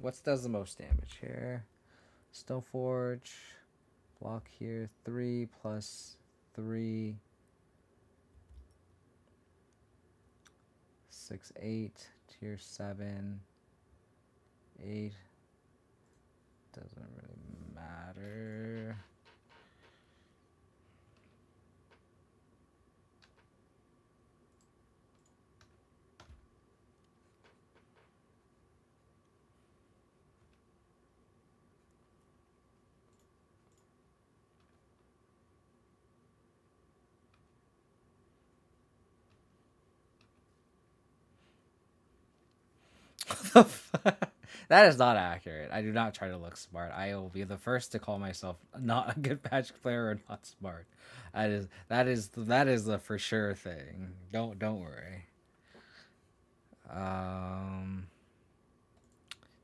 What does the most damage here? Stoneforge. Block here. 3 plus 3. 6, 8. Tier 7. 8. Doesn't really matter. That is not accurate. I do not try to look smart. I will be the first to call myself not a good Magic player or not smart. That is the for sure thing. Don't worry.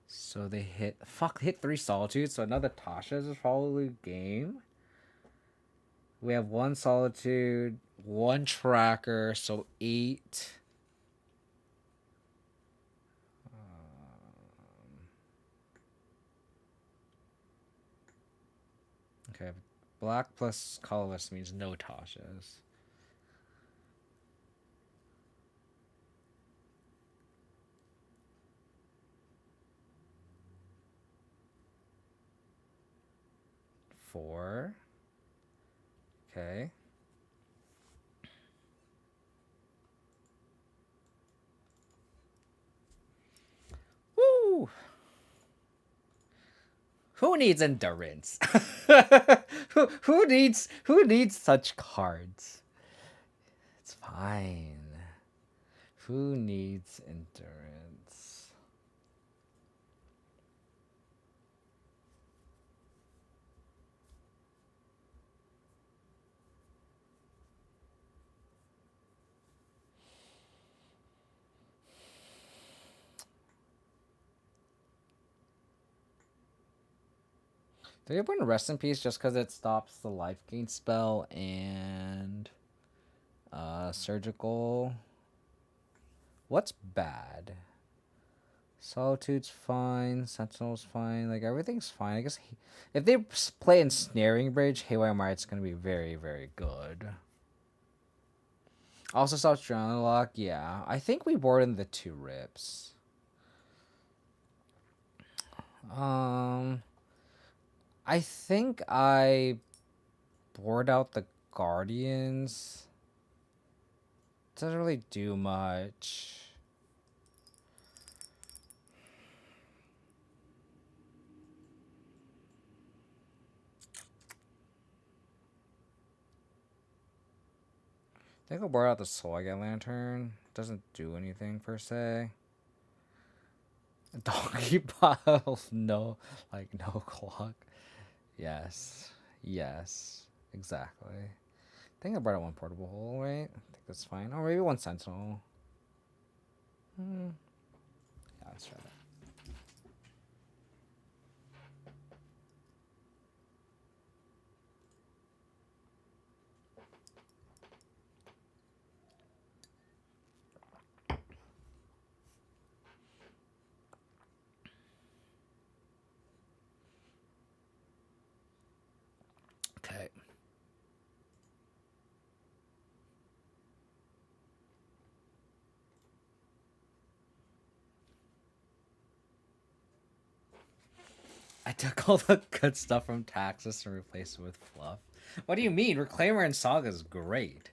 So they hit 3 Solitudes. So another Tasha's is probably game. We have 1 Solitude, 1 Tracker, so 8. Okay, black plus colorless means no Tashas. Four. Okay. Woo! Who needs endurance? who needs such cards? It's fine. Who needs endurance? Do you put in Rest in Peace just because it stops the life gain spell and surgical? What's bad? Solitude's fine. Sentinel's fine. Like, everything's fine. I guess if they play Ensnaring Bridge, Haywire Mart's going to be very, very good. Also stops Drowning Lock. Yeah. I think we board in the 2 rips. I think I board out the Guardians. Doesn't really do much. I think I'll board out the Saga Lantern. Doesn't do anything per se. Donkey pile, no, like no clock. Yes, yes, exactly. I think I brought out 1 portable hole, right? I think that's fine. Oh, maybe 1 sentinel. Yeah, let's try that. Okay. I took all the good stuff from Taxus and replaced it with fluff. What do you mean? Reclaimer and Saga is great.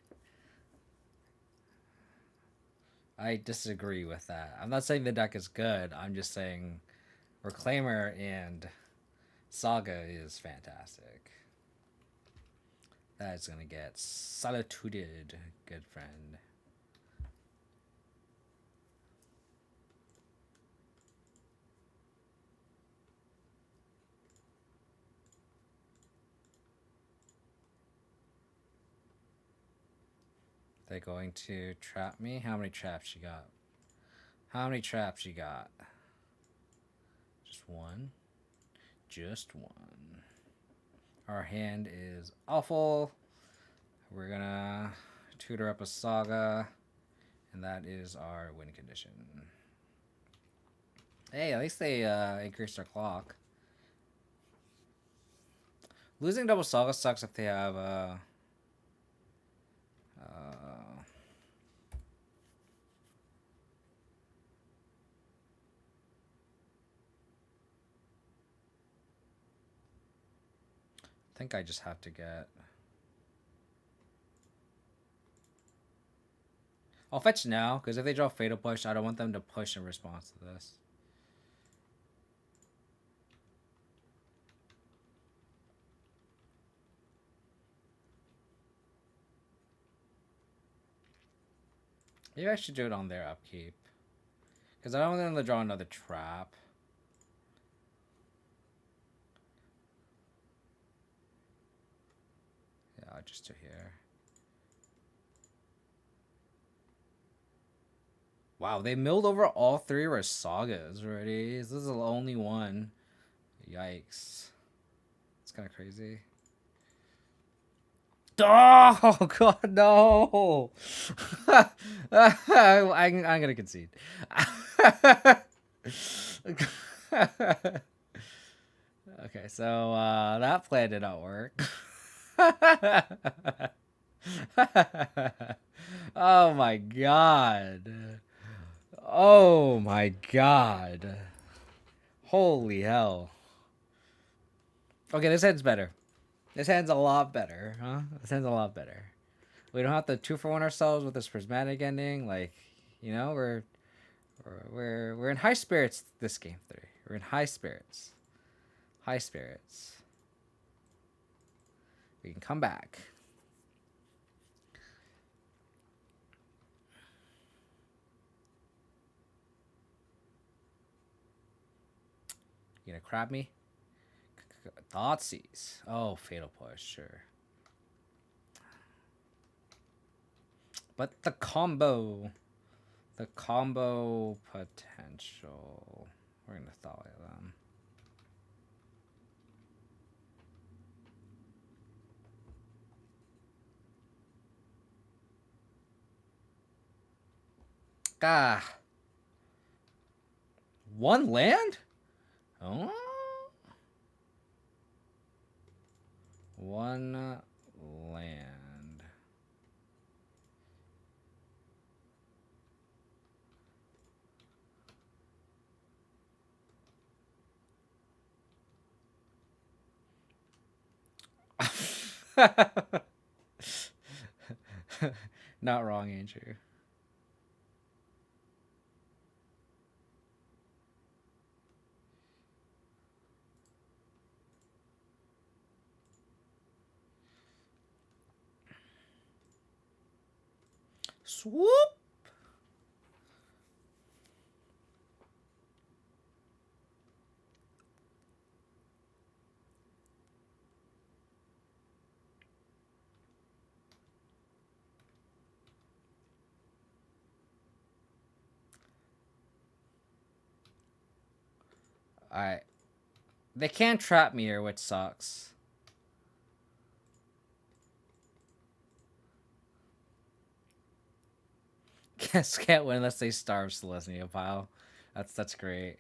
I disagree with that. I'm not saying the deck is good. I'm just saying Reclaimer and Saga is fantastic. That is gonna get solituded, good friend. They're going to trap me? How many traps you got? How many traps you got? Just 1? Just 1. Our hand is awful. We're gonna tutor up a Saga, and that is our win condition. Hey, at least they increased our clock. Losing double Saga sucks if they have I think I just have to get... I'll fetch now, because if they draw Fatal Push, I don't want them to push in response to this. Maybe I should do it on their upkeep. Because I don't want them to draw another trap. Yeah, I'll just do here. Wow, they milled over all 3 of our Sagas already. This is the only one. Yikes. It's kind of crazy. Oh, God, no. I'm going to concede. Okay, so that plan did not work. Oh my god. Oh my god. Holy hell. Okay, this hand's better. This hand's a lot better, huh? This hand's a lot better. We don't have to 2-for-1 ourselves with this prismatic ending. Like, you know, we're in high spirits this game 3. We're in high spirits. High spirits. We can come back. You gonna crab me? Thoughtseize. Oh, fatal push, sure. But the combo potential. We're gonna Thalia them. Ah. One land? Oh. One land. Not wrong, Andrew. Swoop. Alright. They can't trap me here, which sucks. Guess can't win unless they starve Selesnya pile. That's great.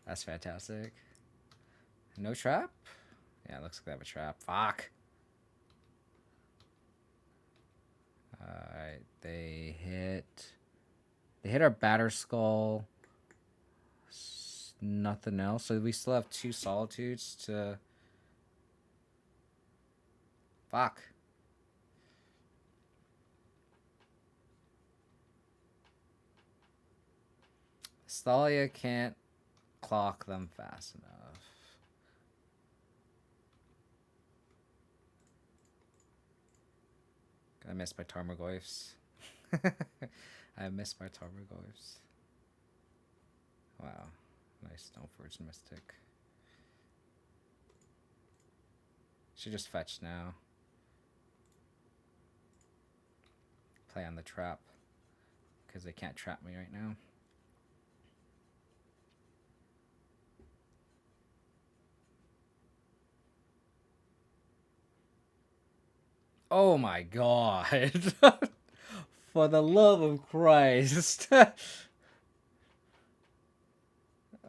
That's fantastic. No trap? Yeah, it looks like they have a trap. Fuck. Alright, they hit our batter skull. Nothing else. So we still have 2 solitudes to. Fuck. Thalia can't clock them fast enough. I missed my Tarmogoyfs. I missed my Tarmogoyfs. Wow. Nice Stoneforge Mystic. Should just fetch now. Play on the trap. Because they can't trap me right now. Oh my god. For the love of Christ.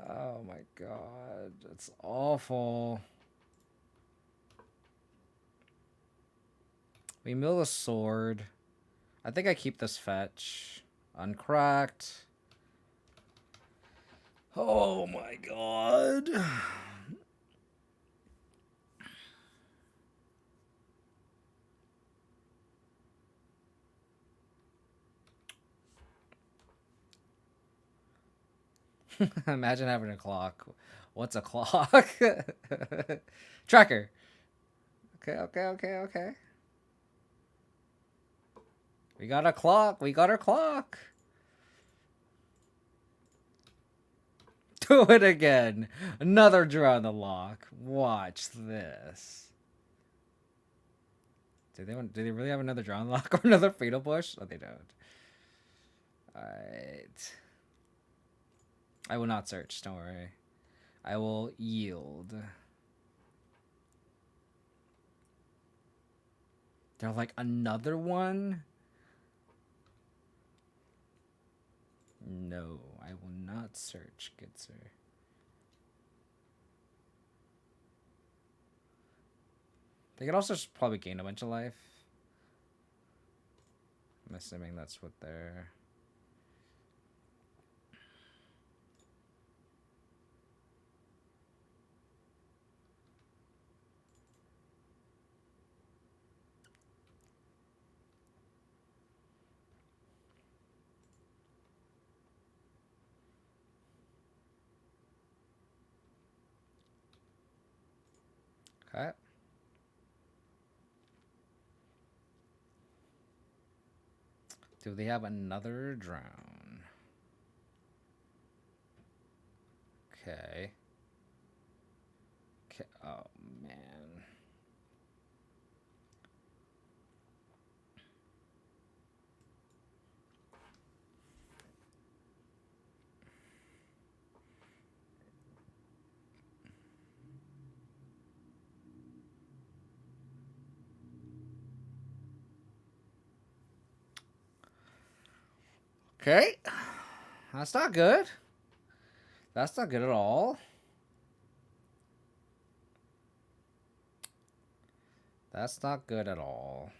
Oh my god. It's awful. We mill the sword. I think I keep this fetch. Uncracked. Oh my god. Imagine having a clock. What's a clock? Tracker. Okay. We got a clock. We got our clock. Do it again. Another draw on the lock. Watch this. Do they really have another draw on the lock or another fatal push? Oh, they don't. Alright. I will not search. Don't worry. I will yield. They're like, another one? No, I will not search, good sir. They could also just probably gain a bunch of life. I'm assuming that's what they're... Okay. Do they have another drown? Okay. Okay. Oh, man. Okay. That's not good. That's not good at all. That's not good at all.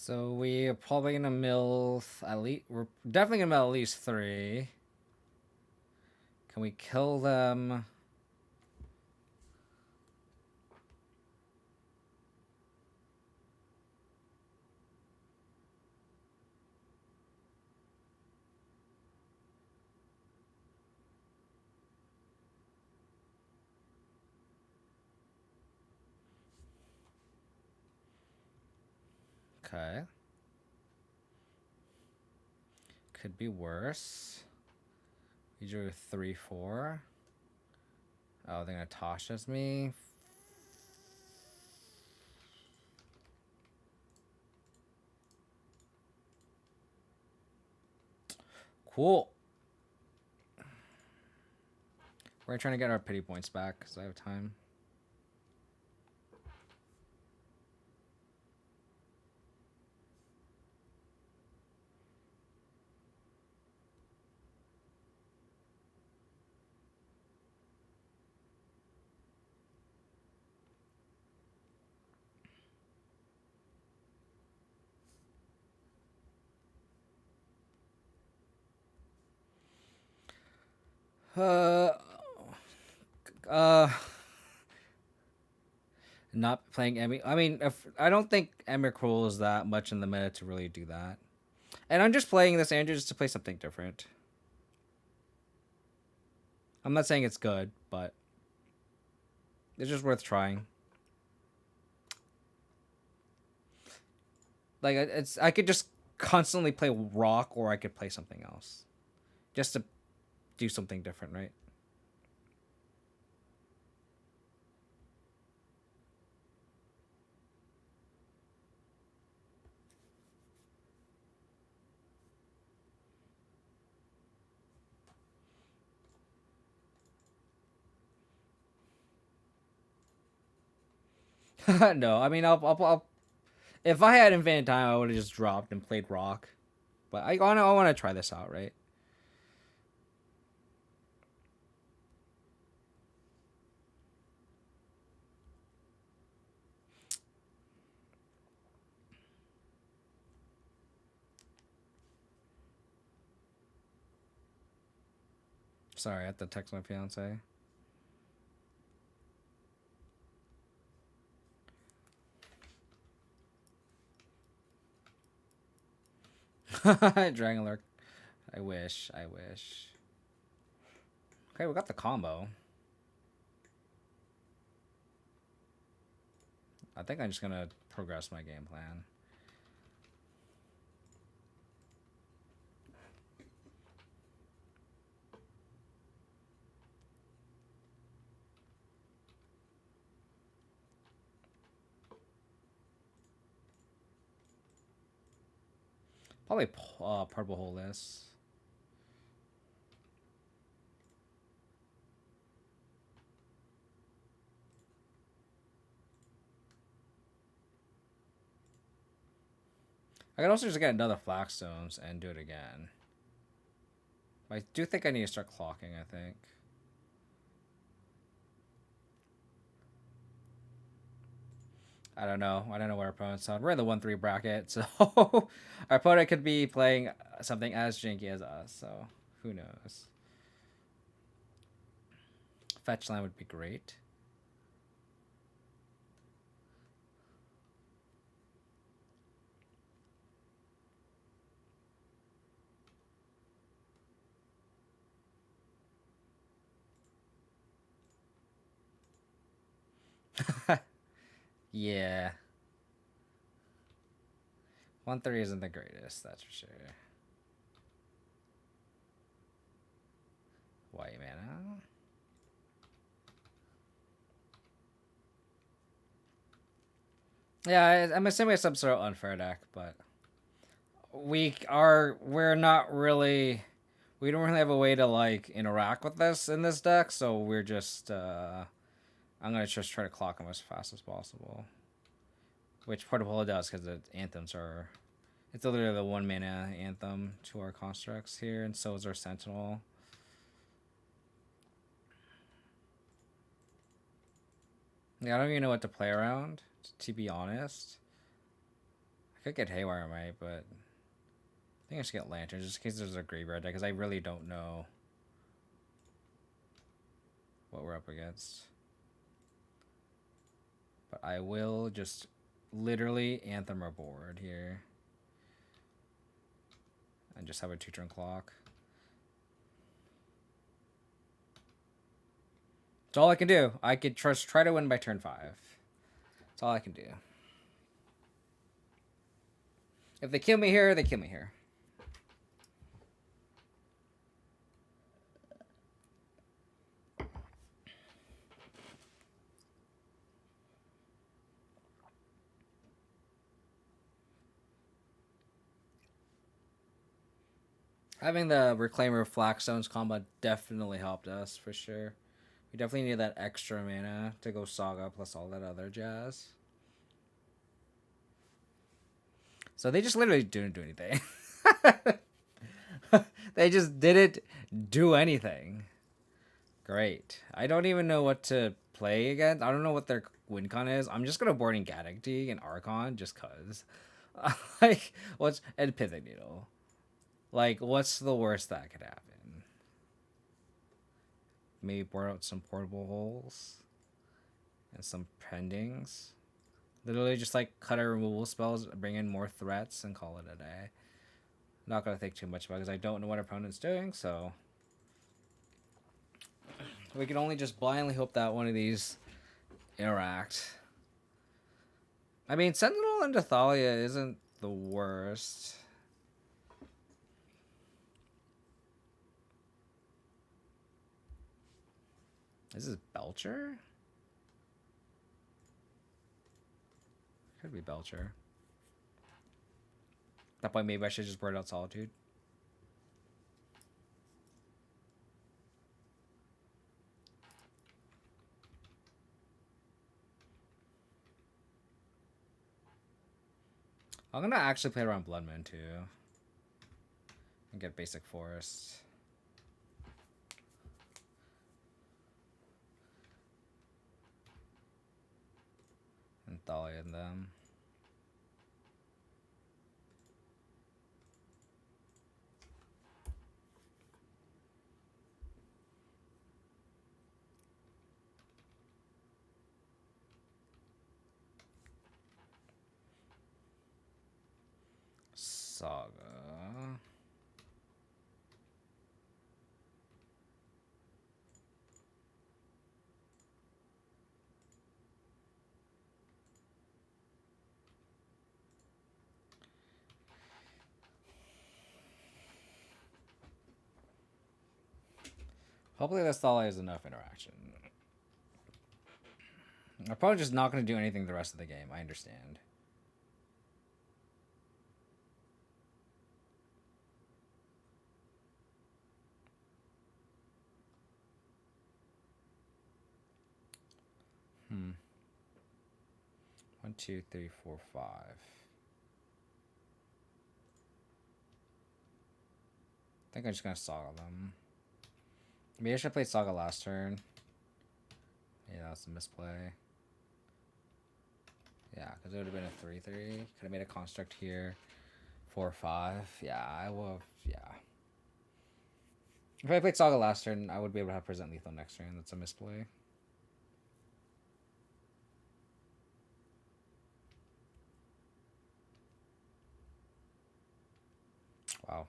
So we're probably gonna mill at least. We're definitely gonna mill at least 3. Can we kill them? Okay. Could be worse. We drew 3, 4. Oh, they're gonna Tasha's me. Cool. We're trying to get our pity points back because I have time. Uh, uh, not playing Emmy. I mean, if I don't think Emrakul is that much in the meta to really do that. And I'm just playing this Andrew just to play something different. I'm not saying it's good, but it's just worth trying. Like I could just constantly play rock, or I could play something else, just to do something different, right? No, I mean I'll if I had infinite time, I would have just dropped and played rock. But I want to try this out, right? Sorry, I have to text my fiance. Dragon Lurk. I wish. I wish. Okay, we got the combo. I think I'm just gonna progress my game plan. Probably purple hole this. I could also just get another Flagstones and do it again. I do think I need to start clocking, I think. I don't know. I don't know what our opponent's on. We're in the 1-3 bracket, so our opponent could be playing something as janky as us, so who knows. Fetch line would be great. Yeah. 1-3 isn't the greatest, that's for sure. White mana. Yeah, I'm assuming it's some sort of unfair deck, but we're not really, we don't really have a way to like interact with this in this deck, so we're just I'm gonna just try to clock them as fast as possible, which Portapolo does because the anthems are, it's literally the 1 mana anthem to our constructs here, and so is our Sentinel. Yeah, I don't even know what to play around, to be honest. I could get Haywire, right, but I think I should get Lantern just in case there's a graveyard deck, because I really don't know what we're up against. But I will just literally anthem our board here. And just have a 2-turn clock. That's all I can do. I could try to win by turn 5. That's all I can do. If they kill me here, they kill me here. Having the Reclaimer of Flagstones combo definitely helped us, for sure. We definitely need that extra mana to go Saga plus all that other jazz. So they just literally didn't do anything. They just didn't do anything. Great. I don't even know what to play against. I don't know what their win con is. I'm just gonna board in Gaddock and Archon just cause. Like, what's, and Pithing Needle. Like, what's the worst that could happen? Maybe board out some portable holes and some pendings. Literally just like cut our removal spells, bring in more threats, and call it a day. Not gonna think too much about it because I don't know what our opponent's doing, so we can only just blindly hope that one of these interact. I mean, Sentinel into Thalia isn't the worst. This is Belcher? Could be Belcher. At that point, maybe I should just board out Solitude. I'm gonna actually play around Bloodmoon too. And get basic forest. And Thalia in them. Saga. Hopefully this Thalia is enough interaction. I'm probably just not going to do anything the rest of the game. I understand. Hmm. 1, 2, 3, 4, 5. think I'm just gonna Saga them. Maybe I should play Saga last turn. Yeah, that's a misplay. Yeah, because it would have been a 3-3. Could have made a construct here. 4-5. Yeah, I will. Yeah. If I played Saga last turn, I would be able to have present lethal next turn. That's a misplay. Wow.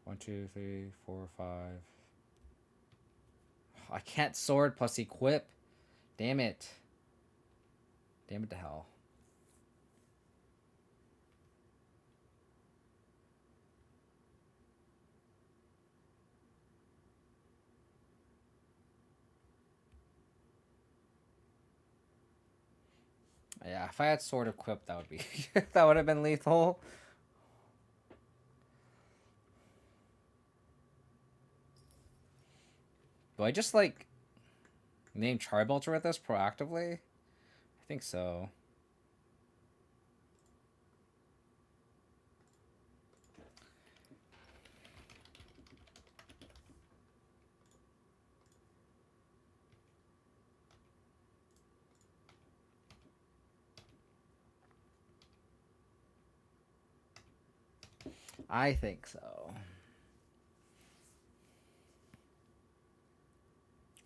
One, two, three, four, 5. I can't sword plus equip. Damn it. Damn it to hell. Yeah, if I had sword equipped, that would be that would have been lethal. Do I just like name Belcher with this proactively? I think so. I think so.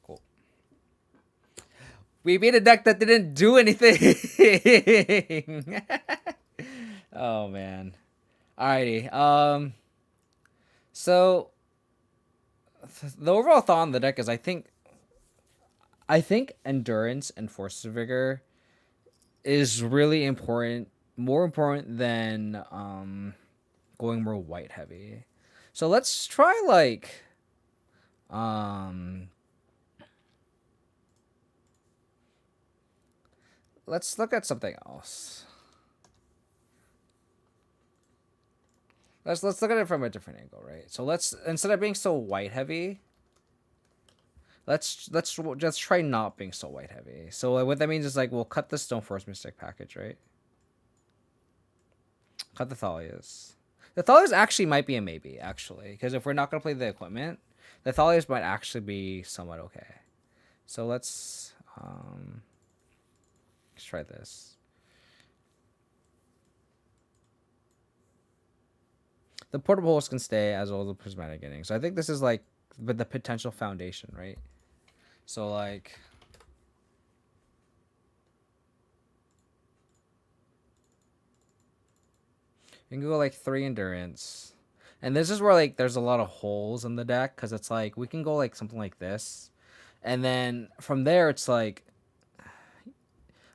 Cool. We beat a deck that didn't do anything. Oh man. Alrighty. So the overall thought on the deck is I think endurance and force of vigor is really important, more important than going more white heavy. So let's try like let's look at something else. Let's look at it from a different angle, right? So let's, instead of being so white heavy, let's just try not being so white heavy. So what that means is like we'll cut the Stone Force Mystic package, right? Cut the Thalias. The Thalias actually might be a maybe, actually, because if we're not gonna play the equipment, the Thalias might actually be somewhat okay. So let's try this. The portable holes can stay as well as the prismatic getting. So I think this is like the potential foundation, right? So like you can go like 3 endurance. And this is where like there's a lot of holes in the deck because it's like we can go like something like this. And then from there it's like,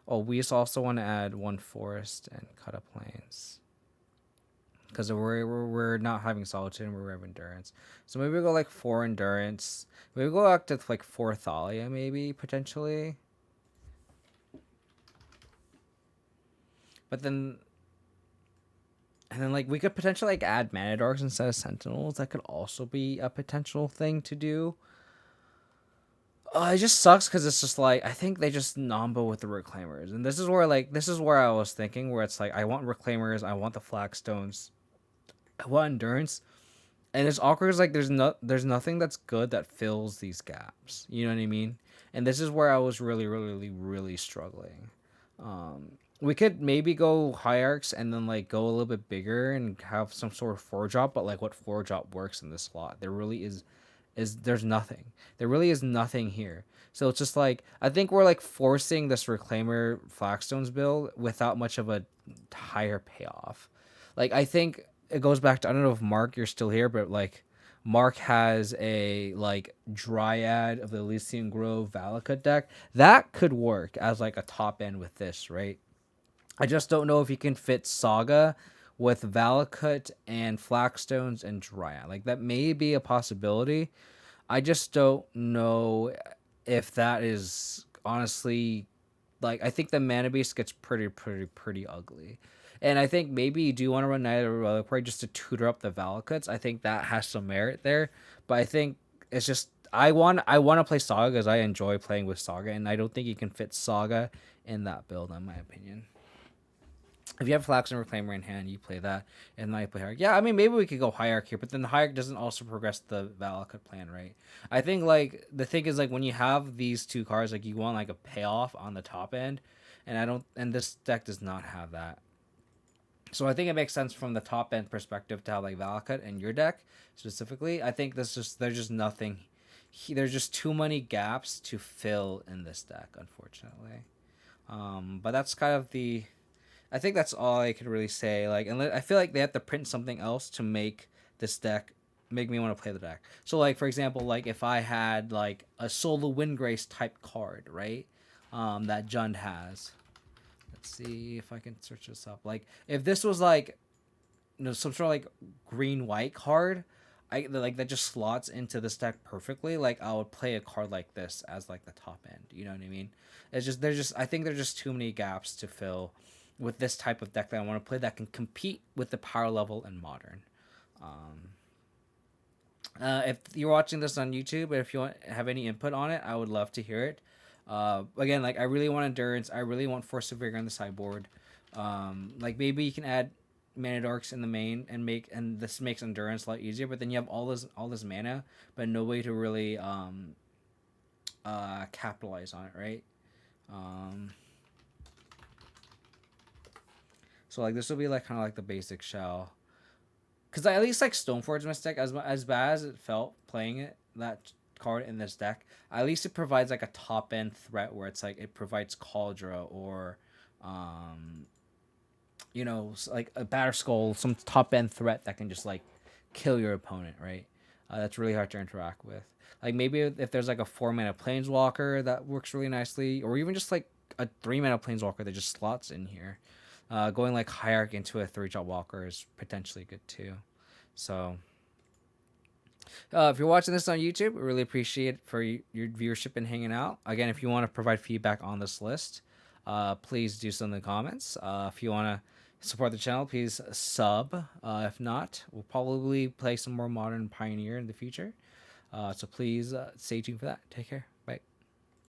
oh, we also want to add 1 forest and cut up plains. Because we're not having solitude and we're having endurance. So maybe we go like 4 endurance. Maybe we go back to like 4 Thalia, maybe, potentially. But then... And then like we could potentially like add mana dogs instead of sentinels. That could also be a potential thing to do. It just sucks because it's just like I think they just nombo with the reclaimers, and this is where I was thinking where it's like I want reclaimers, I want the flagstones, I want endurance, and it's awkward because like there's nothing that's good that fills these gaps. You know what I mean? And this is where I was really struggling. We could maybe go hierarchs and then like go a little bit bigger and have some sort of 4-drop, but like what 4-drop works in this slot? There really is there's nothing. There really is nothing here. So it's just like I think we're like forcing this reclaimer flagstones build without much of a higher payoff. Like I think it goes back to, I don't know if Mark you're still here, but like Mark has a like Dryad of the Elysian Grove Valakut deck that could work as like a top end with this, right? I just don't know if he can fit Saga with Valakut and Flagstones and Dryad. Like that may be a possibility. I just don't know if that is honestly, like I think the mana base gets pretty ugly. And I think maybe you do want to run Night of the Reliquary just to tutor up the Valakuts. I think that has some merit there. But I think it's just I want to play Saga because I enjoy playing with Saga, and I don't think you can fit Saga in that build, in my opinion. If you have Flax and Reclaimer in hand, you play that, and then I play Hierarchy. Yeah, I mean, maybe we could go Hierarchy here, but then the Hierarchy doesn't also progress the Valakut plan, right? I think, like, the thing is, like, when you have these two cards, like, you want, like, a payoff on the top end, and this deck does not have that. So I think it makes sense from the top end perspective to have, like, Valakut in your deck, specifically. I think there's just nothing, there's just too many gaps to fill in this deck, unfortunately. But that's kind of I think that's all I could really say. Like, and I feel like they have to print something else to make this deck make me want to play the deck. So, like, for example, like if I had like a Solo Windgrace type card, right? That Jund has. Let's see if I can search this up. Like, if this was like, some sort of like green white card, like that just slots into this deck perfectly. Like, I would play a card like this as like the top end. You know what I mean? It's just I think there's just too many gaps to fill with this type of deck that I want to play that can compete with the power level in modern. Um, if you're watching this on YouTube, if you have any input on it, I would love to hear it. Again, like, I really want endurance. I really want Force of Vigor on the sideboard. Like, maybe you can add mana dorks in the main and this makes endurance a lot easier. But then you have all this mana, but no way to really capitalize on it, right? Um, so like this will be like kind of like the basic shell. Because I at least like Stoneforge Mystic, as bad as it felt playing that card in this deck, at least it provides like a top end threat where it's like it provides Cauldra or, um, like a Batterskull, some top end threat that can just like kill your opponent, right? That's really hard to interact with. Like, maybe if there's like a 4-mana Planeswalker that works really nicely, or even just like a 3-mana Planeswalker that just slots in here. Going like Hierarch into a 3-drop Walker is potentially good too. So, if you're watching this on YouTube, we really appreciate it for your viewership and hanging out. Again, if you want to provide feedback on this list, please do so in the comments. If you want to support the channel, please sub. If not, we'll probably play some more Modern Pioneer in the future. So please stay tuned for that. Take care.